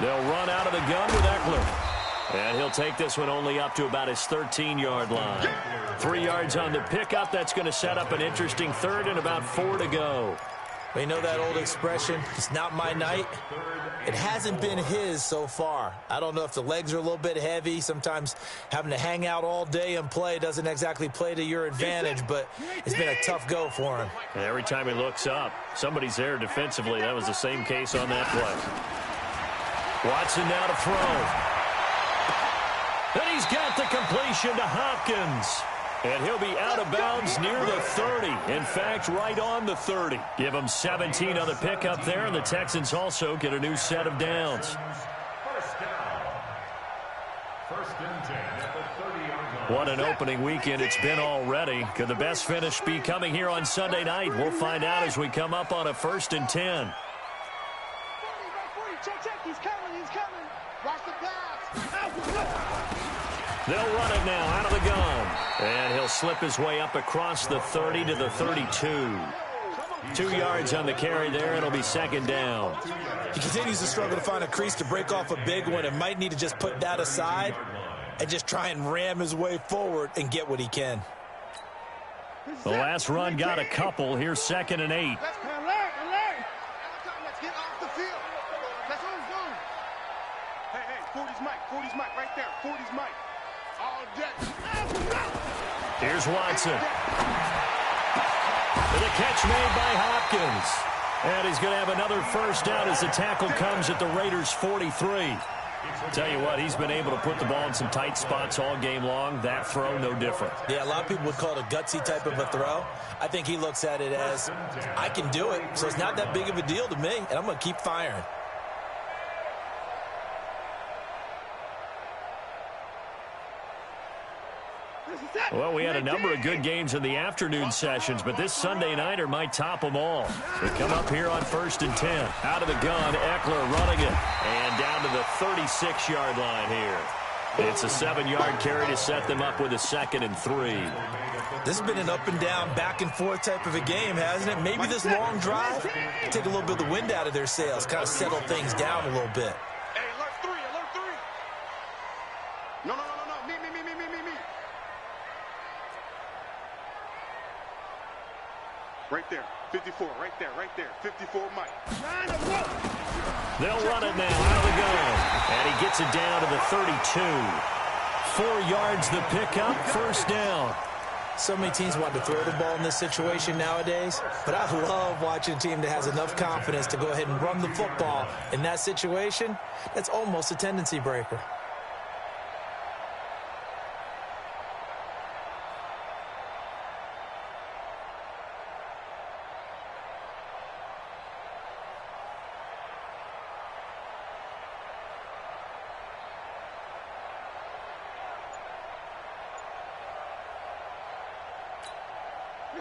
They'll run out of the gun with Eckler. And he'll take this one only up to about his 13-yard line. 3 yards on the pickup. That's going to set up an interesting 3rd and about 4 to go. We know that old expression, it's not my night. It hasn't been his so far. I don't know if the legs are a little bit heavy. Sometimes having to hang out all day and play doesn't exactly play to your advantage, but it's been a tough go for him. And every time he looks up, somebody's there defensively. That was the same case on that play. Watson now to throw. And he's got the completion to Hopkins. And he'll be out of bounds near the 30. In fact, right on the 30. Give him 17 on the pickup there, and the Texans also get a new set of downs. First down. 1st and 10 at the 30-yard line. What an opening weekend it's been already. Could the best finish be coming here on Sunday night? We'll find out as we come up on a 1st and 10. Check, he's coming, he's coming. Watch the pass. They'll run it now out of the gun. And he'll slip his way up across the 30 to the 32. 2 yards on the carry there. It'll be 2nd down. He continues to struggle to find a crease to break off a big one and might need to just put that aside and just try and ram his way forward and get what he can. The last run got a couple. Here's 2nd and 8. Let's get off the field. That's what he's doing. Hey, 40's Mike right there. 40's Mike. All day. Here's Watson. And the catch made by Hopkins. And he's going to have another first down as the tackle comes at the Raiders' 43. Tell you what, he's been able to put the ball in some tight spots all game long. That throw, no different. Yeah, a lot of people would call it a gutsy type of a throw. I think he looks at it as, I can do it, so it's not that big of a deal to me, and I'm going to keep firing. Well, we had a number of good games in the afternoon sessions, but this Sunday nighter might top them all. We come up here on 1st and 10. Out of the gun, Eckler running it. And down to the 36-yard line here. It's a 7-yard carry to set them up with a 2nd and 3. This has been an up-and-down, back-and-forth type of a game, hasn't it? Maybe this long drive, take a little bit of the wind out of their sails, kind of settle things down a little bit. Hey, alert 3, alert 3. No. Me. Right there, 54, right there. 54, Mike. They'll run it now out of the gun. And he gets it down to the 32. 4 yards the pickup, 1st down. So many teams want to throw the ball in this situation nowadays, but I love watching a team that has enough confidence to go ahead and run the football in that situation. That's almost a tendency breaker.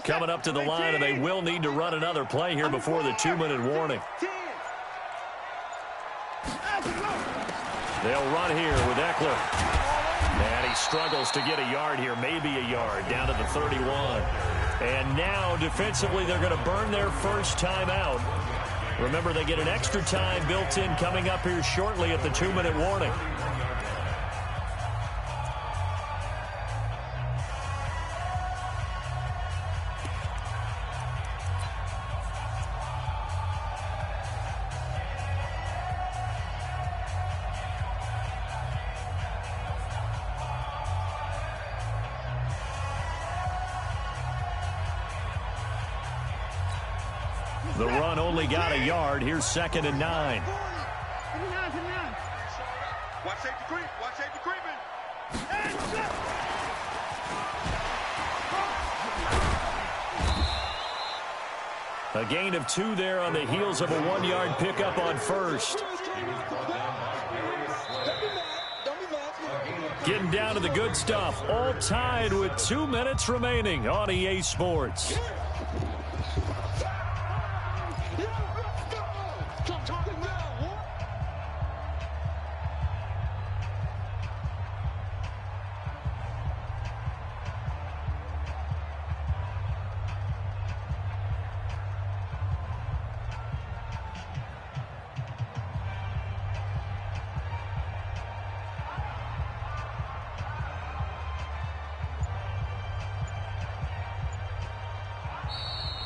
Coming up to the line, and they will need to run another play here before the 2-minute warning. They'll run here with Eckler. And he struggles to get a yard here, maybe a yard, down to the 31. And now, defensively, they're going to burn their first time out. Remember, they get an extra time built in coming up here shortly at the 2-minute warning. The run only got a yard. Here's 2nd and 9. Watch safety creep. A gain of 2 there on the heels of a 1-yard pickup on 1st. Getting down to the good stuff. All tied with 2 minutes remaining on EA Sports.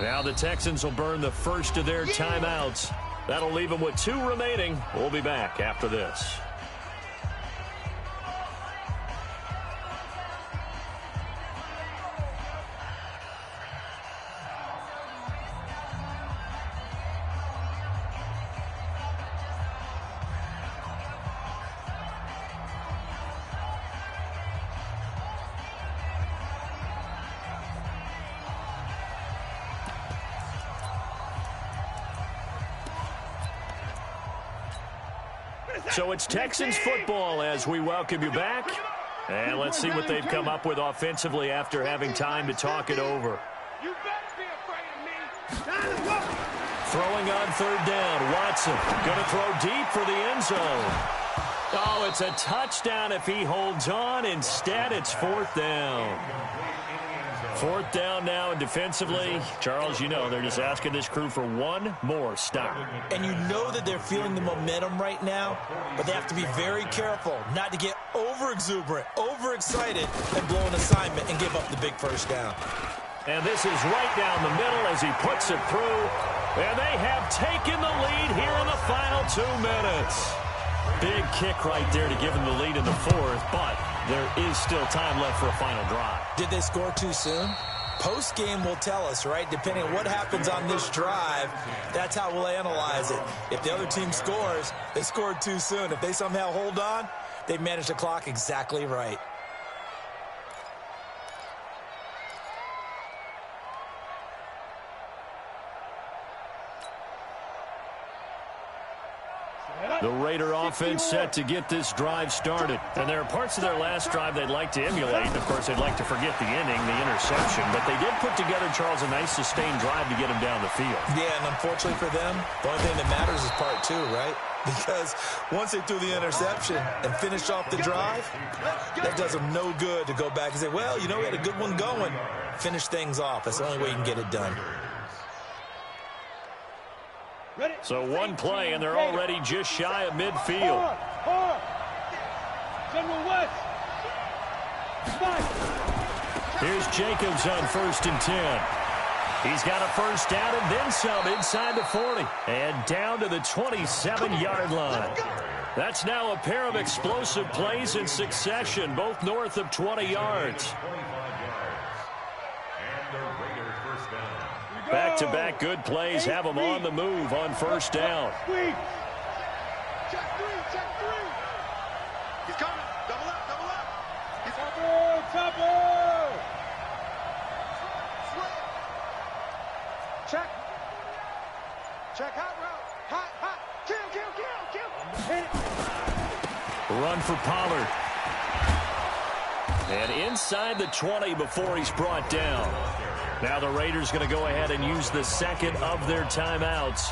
Now the Texans will burn the first of their timeouts. That'll leave them with 2 remaining. We'll be back after this. So it's Texans football as we welcome you back. And let's see what they've come up with offensively after having time to talk it over. You better be afraid of me. Throwing on 3rd down. Watson going to throw deep for the end zone. Oh, it's a touchdown if he holds on. Instead, it's 4th down. 4th down now, and defensively, Charles, you know, they're just asking this crew for 1 more stop. And you know that they're feeling the momentum right now, but they have to be very careful not to get over-exuberant, over-excited, and blow an assignment and give up the big 1st down. And this is right down the middle as he puts it through. And they have taken the lead here in the final 2 minutes. Big kick right there to give them the lead in the 4th, but there is still time left for a final drive. Did they score too soon? Post-game will tell us, right? Depending on what happens on this drive, that's how we'll analyze it. If the other team scores, they scored too soon. If they somehow hold on, they managed the clock exactly right. The Raider offense set to get this drive started. And there are parts of their last drive they'd like to emulate. Of course, they'd like to forget the inning, the interception. But they did put together, Charles, a nice sustained drive to get them down the field. Yeah, and unfortunately for them, the only thing that matters is part two, right? Because once they threw the interception and finished off the drive, that does them no good to go back and say, well, you know, we had a good one going. Finish things off. That's the only way you can get it done. So one play, and they're already just shy of midfield. Here's Jacobs on 1st and 10. He's got a first down and then some inside the 40. And down to the 27-yard line. That's now a pair of explosive plays in succession, both north of 20 yards. Back-to-back good plays have them on the move on first down. Check three. He's coming. Double up. He's Chopper. Check hot route. Hot. Kill. Hit it. Run for Pollard. And inside the 20 before he's brought down. Now the Raiders going to go ahead and use the second of their timeouts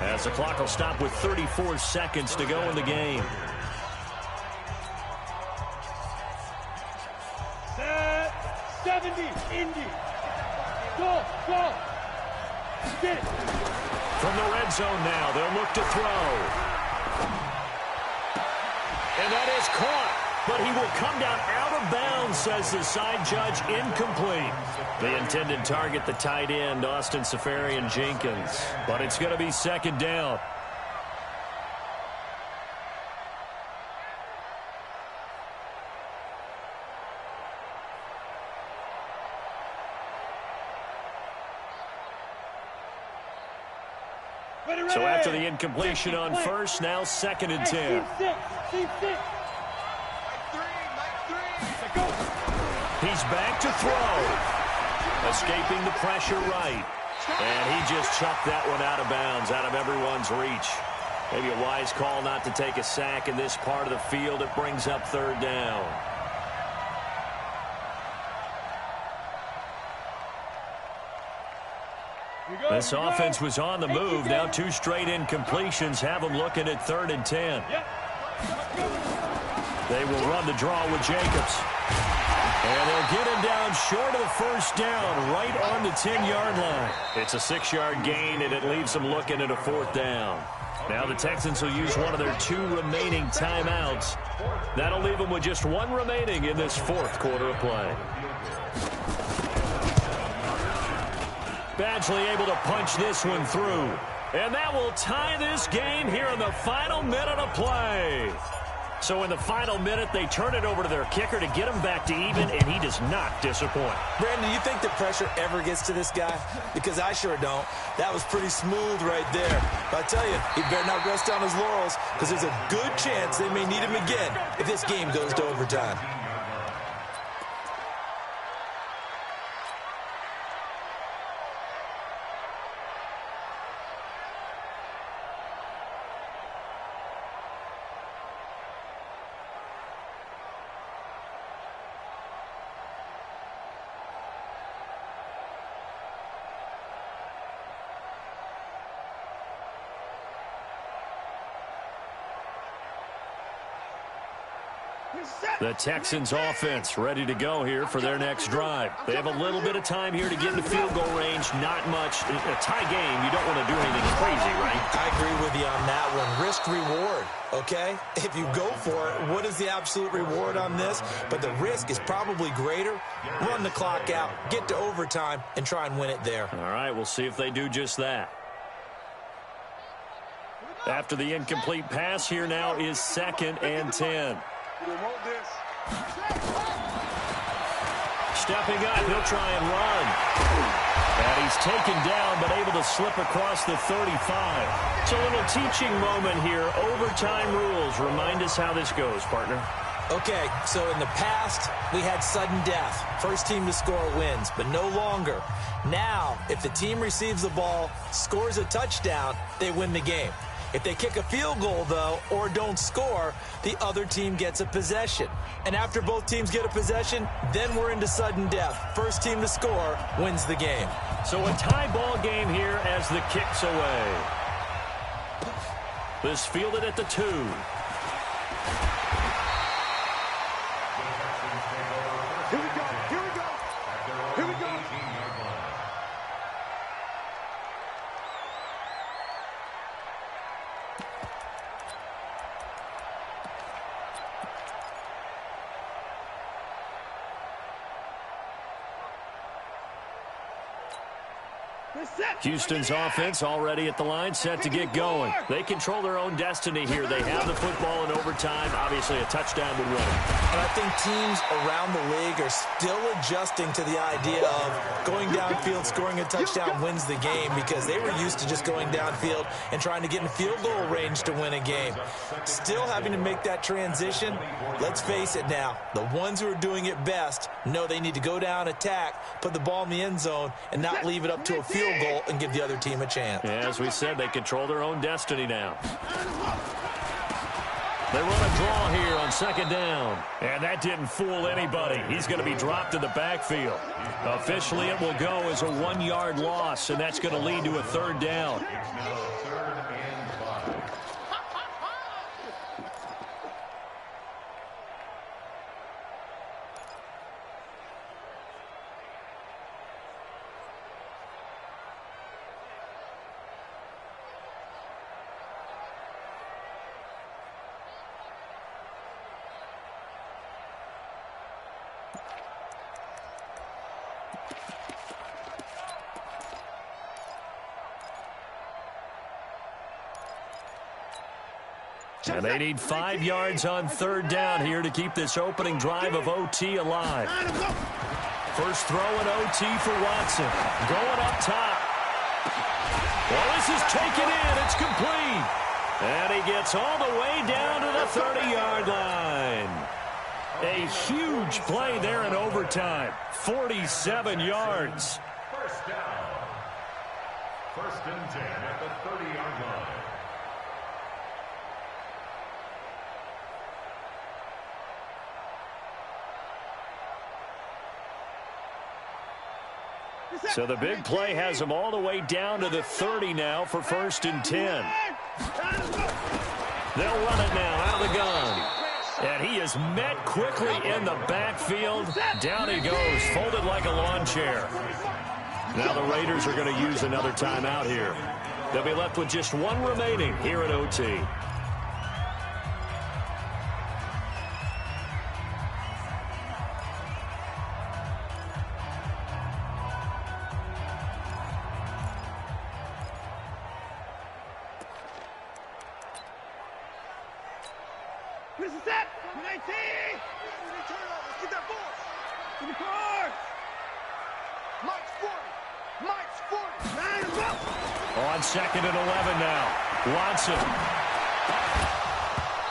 as the clock will stop with 34 seconds to go in the game. Set 70, Indy. Go. Get it. From the red zone now, they'll look to throw. And that is caught. But he will come down out of bounds, says the side judge, incomplete. The intended target, the tight end, Austin Safarian-Jenkins. But it's going to be second down. So after the incompletion on first, now 2nd and 10. He's back to throw. Escaping the pressure right. And he just chucked that one out of bounds, out of everyone's reach. Maybe a wise call not to take a sack in this part of the field. It brings up 3rd down. This offense was on the move. Now 2 straight incompletions have them looking at 3rd and 10. They will run the draw with Jacobs. And they'll get him down short of the first down, right on the 10-yard line. It's a 6-yard gain, and it leaves them looking at a 4th down. Now the Texans will use one of their 2 remaining timeouts. That'll leave them with just 1 remaining in this 4th quarter of play. Badgley able to punch this one through. And that will tie this game here in the final minute of play. So in the final minute, they turn it over to their kicker to get him back to even, and he does not disappoint. Brandon, you think the pressure ever gets to this guy? Because I sure don't. That was pretty smooth right there. But I tell you, he better not rest on his laurels, because there's a good chance they may need him again if this game goes to overtime. The Texans offense ready to go here for their next drive. They have a little bit of time here to get into field goal range. Not much. A tie game, you don't want to do anything crazy, right? I agree with you on that one. Risk reward, okay? If you go for it, what is the absolute reward on this? But the risk is probably greater. Run the clock out, get to overtime, and try and win it there. All right, we'll see if they do just that. After the incomplete pass, here now is 2nd and 10. Stepping up, he'll try and run. And he's taken down, but able to slip across the 35. It's a little teaching moment here. Overtime rules. Remind us how this goes, partner. Okay, so in the past, we had sudden death. First team to score wins, but no longer. Now, if the team receives the ball, scores a touchdown, they win the game. If they kick a field goal, though, or don't score, the other team gets a possession. And after both teams get a possession, then we're into sudden death. First team to score wins the game. So a tie ball game here as the kick's away. This fielded at the 2. Here we go. Here we go. Here we go. Houston's offense already at the line, set to get going. They control their own destiny here. They have the football in overtime. Obviously, a touchdown would win it. And I think teams around the league are still adjusting to the idea of going downfield, scoring a touchdown wins the game, because they were used to just going downfield and trying to get in field goal range to win a game. Still having to make that transition. Let's face it now, the ones who are doing it best know they need to go down, attack, put the ball in the end zone, and not leave it up to a field goal and give the other team a chance. As we said, they control their own destiny now. They run a draw here on second down. And that didn't fool anybody. He's going to be dropped in the backfield. Officially, it will go as a 1-yard loss, and that's going to lead to a third down. And they need 5 yards on third down here to keep this opening drive of OT alive. First throw in OT for Watson. Going up top. Well, this is taken in. It's complete. And he gets all the way down to the 30-yard line. A huge play there in overtime. 47 yards. First down. First and 10 at the 30-yard line. So the big play has him all the way down to the 30 now for first and 10. They'll run it now out of the gun. And he is met quickly in the backfield. Down he goes, folded like a lawn chair. Now the Raiders are going to use another timeout here. They'll be left with just one remaining here at OT. Where's the set? 19! Let's get that ball. To the car! Mike's 40! Mike's 40! 9 up! On second and 11 now. Watson.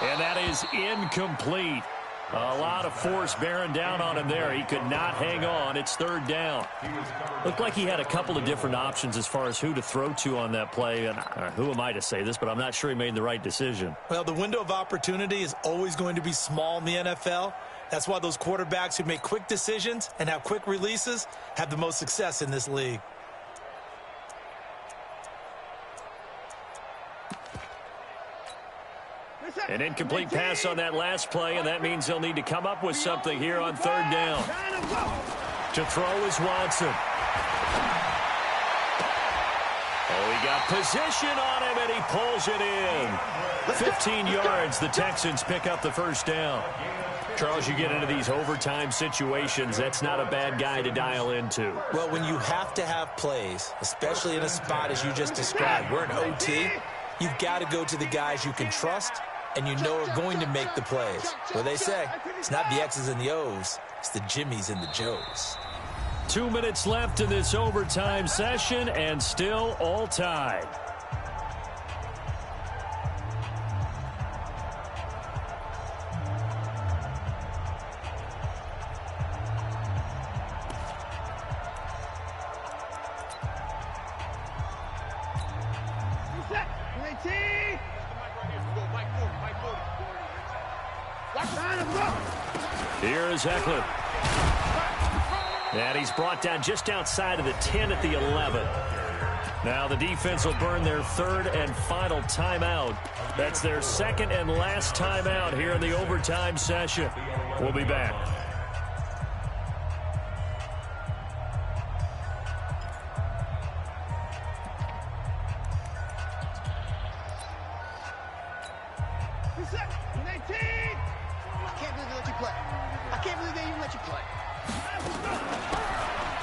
And that is incomplete. A lot of force bearing down on him there. He could not hang on. It's third down. Looked like he had a couple of different options as far as who to throw to on that play. And who am I to say this, but I'm not sure he made the right decision. Well, the window of opportunity is always going to be small in the NFL. That's why those quarterbacks who make quick decisions and have quick releases have the most success in this league. An incomplete pass on that last play, and that means they'll need to come up with something here on third down. To throw is Watson. Oh, he got position on him, and he pulls it in. 15 yards, the Texans pick up the first down. Charles, you get into these overtime situations, that's not a bad guy to dial into. Well, when you have to have plays, especially in a spot as you just described, we're in OT, you've got to go to the guys you can trust and you know are going to make the plays. What they say, it's not the X's and the O's, it's the Jimmies and the Joes. 2 minutes left in this overtime session, and still all tied. Here is Eckler. And he's brought down just outside of the 10 at the 11. Now the defense will burn their third and final timeout. That's their second and last timeout here in the overtime session. We'll be back.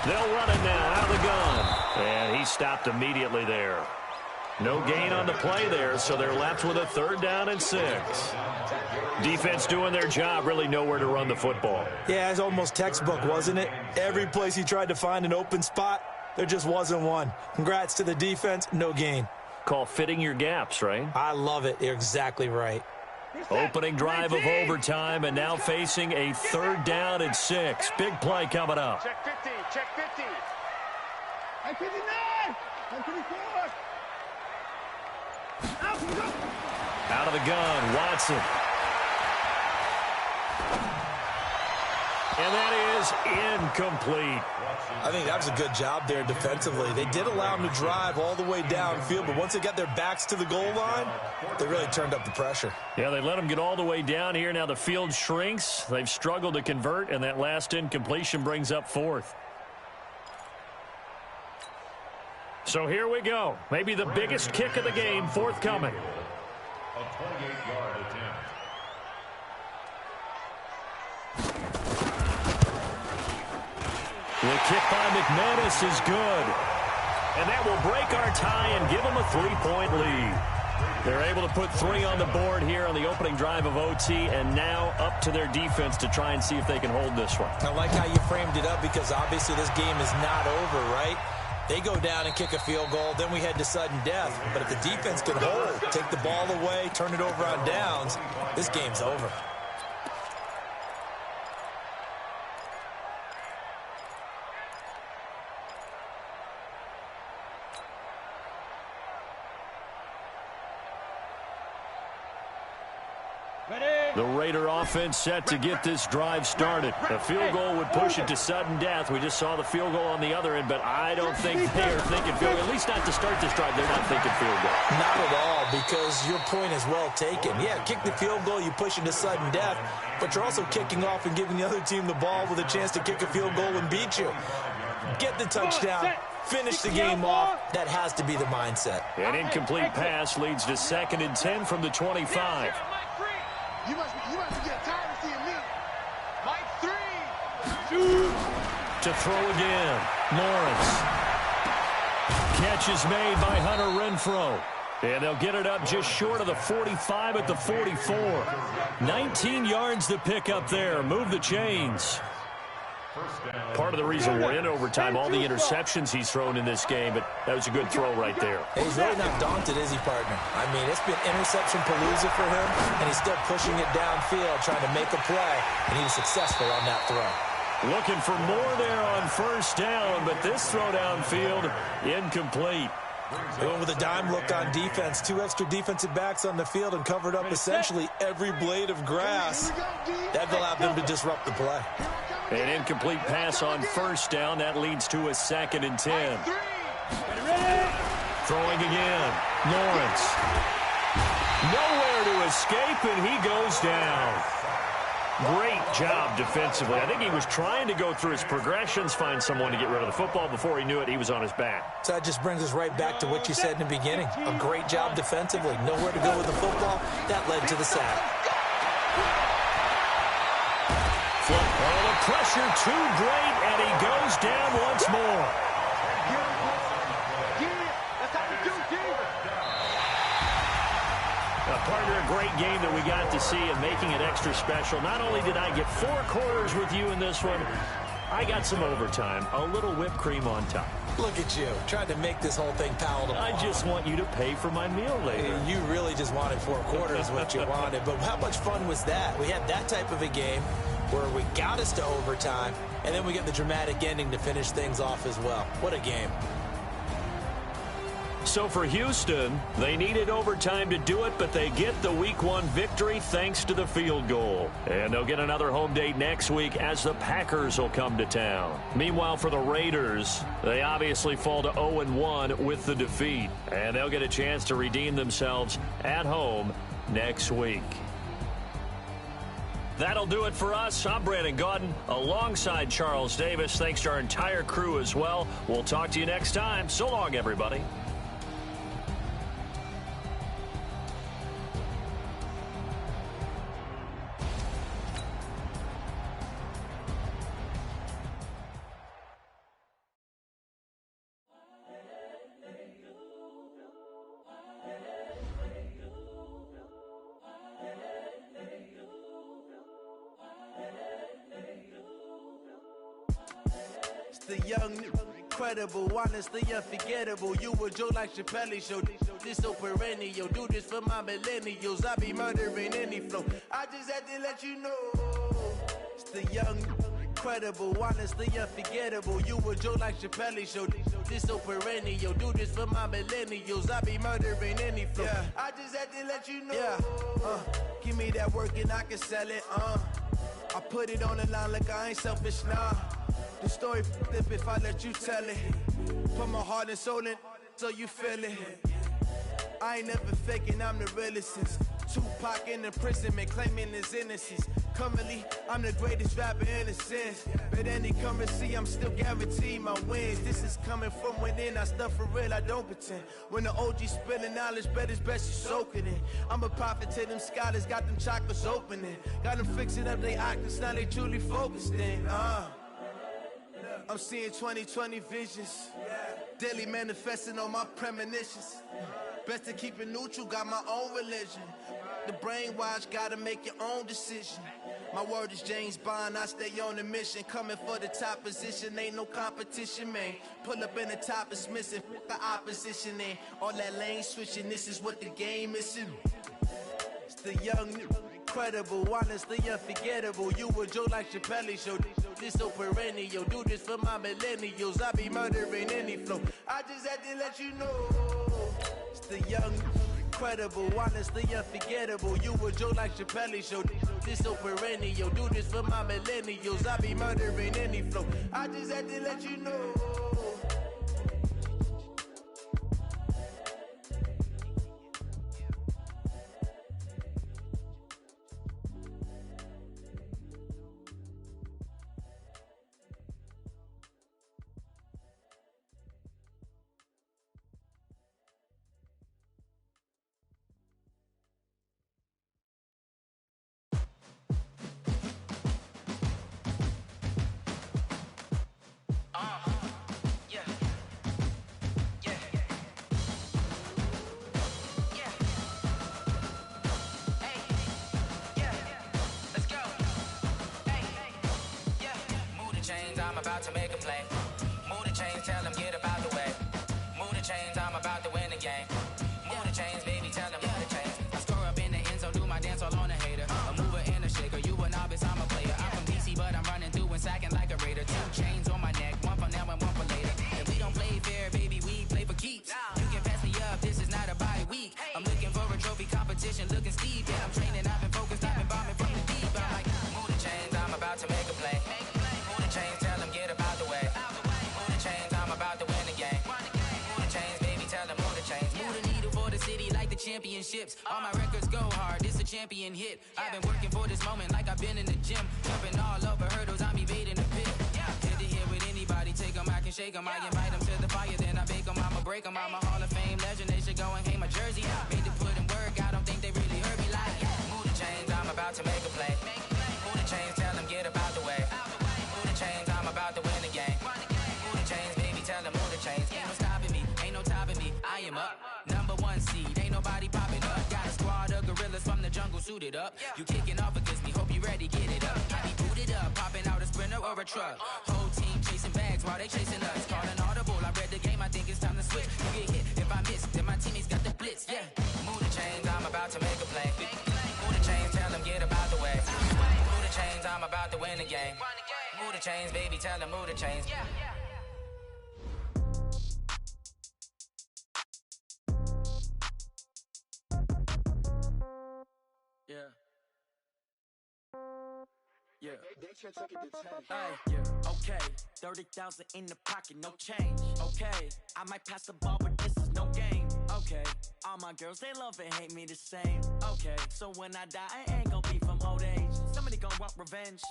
They'll run it now out of the gun. And he stopped immediately there. No gain on the play there, so they're left with a 3rd down and 6. Defense doing their job, really nowhere to run the football. Yeah, it's almost textbook, wasn't it? Every place he tried to find an open spot, there just wasn't one. Congrats to the defense, no gain. Call fitting your gaps, right? I love it. You're exactly right. Opening drive of overtime, and now facing a 3rd down and 6. Big play coming up. Check 50, check 50. 59, 54. Out of the gun, Watson. And that is incomplete. I think that was a good job there defensively. They did allow him to drive all the way downfield, but once they got their backs to the goal line, they really turned up the pressure. Yeah, they let him get all the way down here. Now the field shrinks. They've struggled to convert, and that last incompletion brings up 4th. So here we go. Maybe the biggest kick of the game forthcoming. A 28-yard attempt. The kick by McManus is good. And that will break our tie and give them a 3-point lead. They're able to put 3 on the board here on the opening drive of OT, and now up to their defense to try and see if they can hold this one. I like how you framed it up, because obviously this game is not over, right? They go down and kick a field goal, then we head to sudden death. But if the defense can hold, take the ball away, turn it over on downs, this game's over. The Raider offense set to get this drive started. A field goal would push it to sudden death. We just saw the field goal on the other end, but I don't think they're thinking field goal. At least not to start this drive. They're not thinking field goal. Not at all, because your point is well taken. Yeah, kick the field goal, you push it to sudden death, but you're also kicking off and giving the other team the ball with a chance to kick a field goal and beat you. Get the touchdown, finish the game off. That has to be the mindset. An incomplete pass leads to 2nd and 10 from the 25. You must get tired of seeing me. Mike 3. To throw again. Lawrence. Catch is made by Hunter Renfrow. And they'll get it up just short of the 45 at the 44. 19 yards to pick up there. Move the chains. Part of the reason we're in overtime, all the interceptions he's thrown in this game, but that was a good throw right there. He's really not daunted, is he, partner? I mean, it's been interception palooza for him, and he's still pushing it downfield, trying to make a play, and he was successful on that throw. Looking for more there on 1st down, but this throw downfield, incomplete. They went with a dime look on defense. 2 extra defensive backs on the field and covered up essentially every blade of grass. That allowed them to disrupt the play. An incomplete pass on 1st down. That leads to a 2nd and 10. Throwing again. Lawrence. Nowhere to escape, and he goes down. Great job defensively. I think he was trying to go through his progressions, find someone to get rid of the football. Before he knew it, he was on his back. So that just brings us right back to what you said in the beginning. A great job defensively. Nowhere to go with the football. That led to the sack. Oh, the pressure too great, and he goes down once more. Partner, a great game that we got to see and making it extra special. Not only did I get 4 quarters with you in this one, I got some overtime, a little whipped cream on top. Look at you, trying to make this whole thing palatable. I just want you to pay for my meal later. You really just wanted 4 quarters, what you wanted. But how much fun was that? We had that type of a game where we got us to overtime, and then we get the dramatic ending to finish things off as well. What a game. So for Houston, they needed overtime to do it, but they get the Week 1 victory thanks to the field goal. And they'll get another home date next week as the Packers will come to town. Meanwhile, for the Raiders, they obviously fall to 0-1 with the defeat. And they'll get a chance to redeem themselves at home next week. That'll do it for us. I'm Brandon Gaudin alongside Charles Davis. Thanks to our entire crew as well. We'll talk to you next time. So long, everybody. The young, incredible, honestly unforgettable. You a joke like Chappelle Show. This so perennial. Do this for my millennials. I be murdering any flow. I just had to let you know. It's the young, incredible, honestly unforgettable. You a joke like Chappelle Show. This so perennial. Do this for my millennials. I be murdering any flow. Yeah. I just had to let you know. Yeah. Give me that work and I can sell it. I put it on the line like I ain't selfish, nah. The story flip if I let you tell it. Put my heart and soul in so you feel it. I ain't never faking, I'm the realest since Tupac in the prison and claiming his innocence. Currently, I'm the greatest rapper in a sense. But any currency, I'm still guaranteed my wins. This is coming from within, I stuff for real, I don't pretend. When the OG spilling knowledge, bet it's best you soak it in. I'm a prophet to them scholars, got them chakras opening. Got them fixing up they octaves, now they truly focused in. I'm seeing 2020 visions. Daily manifesting on my premonitions. Best to keep it neutral, got my own religion. The brainwash, gotta make your own decision. My word is James Bond, I stay on a mission. Coming for the top position, ain't no competition, man. Pull up in the top, it's missing, the opposition, and all that lane switching, this is what the game is. It's the young, incredible, honestly unforgettable. You a joke like Chappelle Show. This so perennial. Do this for my millennials. I be murdering any flow. I just had to let you know. It's the young, incredible, honestly unforgettable. You a joke like Chappelle Show. This so perennial. Do this for my millennials. I be murdering any flow. I just had to let you know. I'm about to make a play. Move the chains, tell them get about the way. Move the chains, I'm about to win the game. Move the chains, baby, tell them move the chains. I score up in the end zone, do my dance all on a hater. A mover and a shaker, you a novice, I'm a player. I'm from DC, but I'm running through and sacking like a raider. 2 chains on my neck, one for now and one for later. If we don't play fair, baby, we play for keeps. You can pass me up, this is not a bye week. I'm looking for a trophy competition, looking steep. Yeah, I'm training, I've been focused, I've been bombing from the deep. I'm like, move the chains, I'm about to make a play. Move the chains, tell them get about the way. Move the chains, I'm about to win the game. Move the chains, baby, tell them move the chains. Move the needle for the city like the championships. All my records go hard, this a champion hit. I've been working for this moment like I've been in the gym. Jumping all over hurdles, I'm evading the pit. Head to head with anybody, take them, I can shake them. I invite them to the fire, then I bake them, I'ma break them. I'm a Hall of Fame legend, they should go and hang my jersey. Made to put in work, I don't think they really heard me like. Move the chains, I'm about to make a play. Move the chains, tell them get about the way. Move the chains, I'm about to win the game. Move the chains, baby, tell them move the chains. Ain't no stopping me, ain't no topping me. I am up, #1 seed, ain't nobody popping up. Got a squad of gorillas from the jungle suited up. You kicking off against me, hope you ready, get it up. I be booted up, popping out a sprinter or a truck. Whole team chasing bags while they chasing us. Calling audible, I read the game, I think it's time to switch. You get hit, if I miss, then my teammates got the blitz, yeah. Move the chains, I'm about to make a play. Move the chains, tell them get about the way. Move the chains, I'm about to win the game. Move the chains, baby, tell them move the chains. They can't take it to 10. Hey, yeah, okay. 30,000 in the pocket, no change. Okay, I might pass the ball, but this is no game. Okay, all my girls, they love and hate me the same. Okay, so when I die, I ain't gon' be from old age. Somebody gon' want revenge.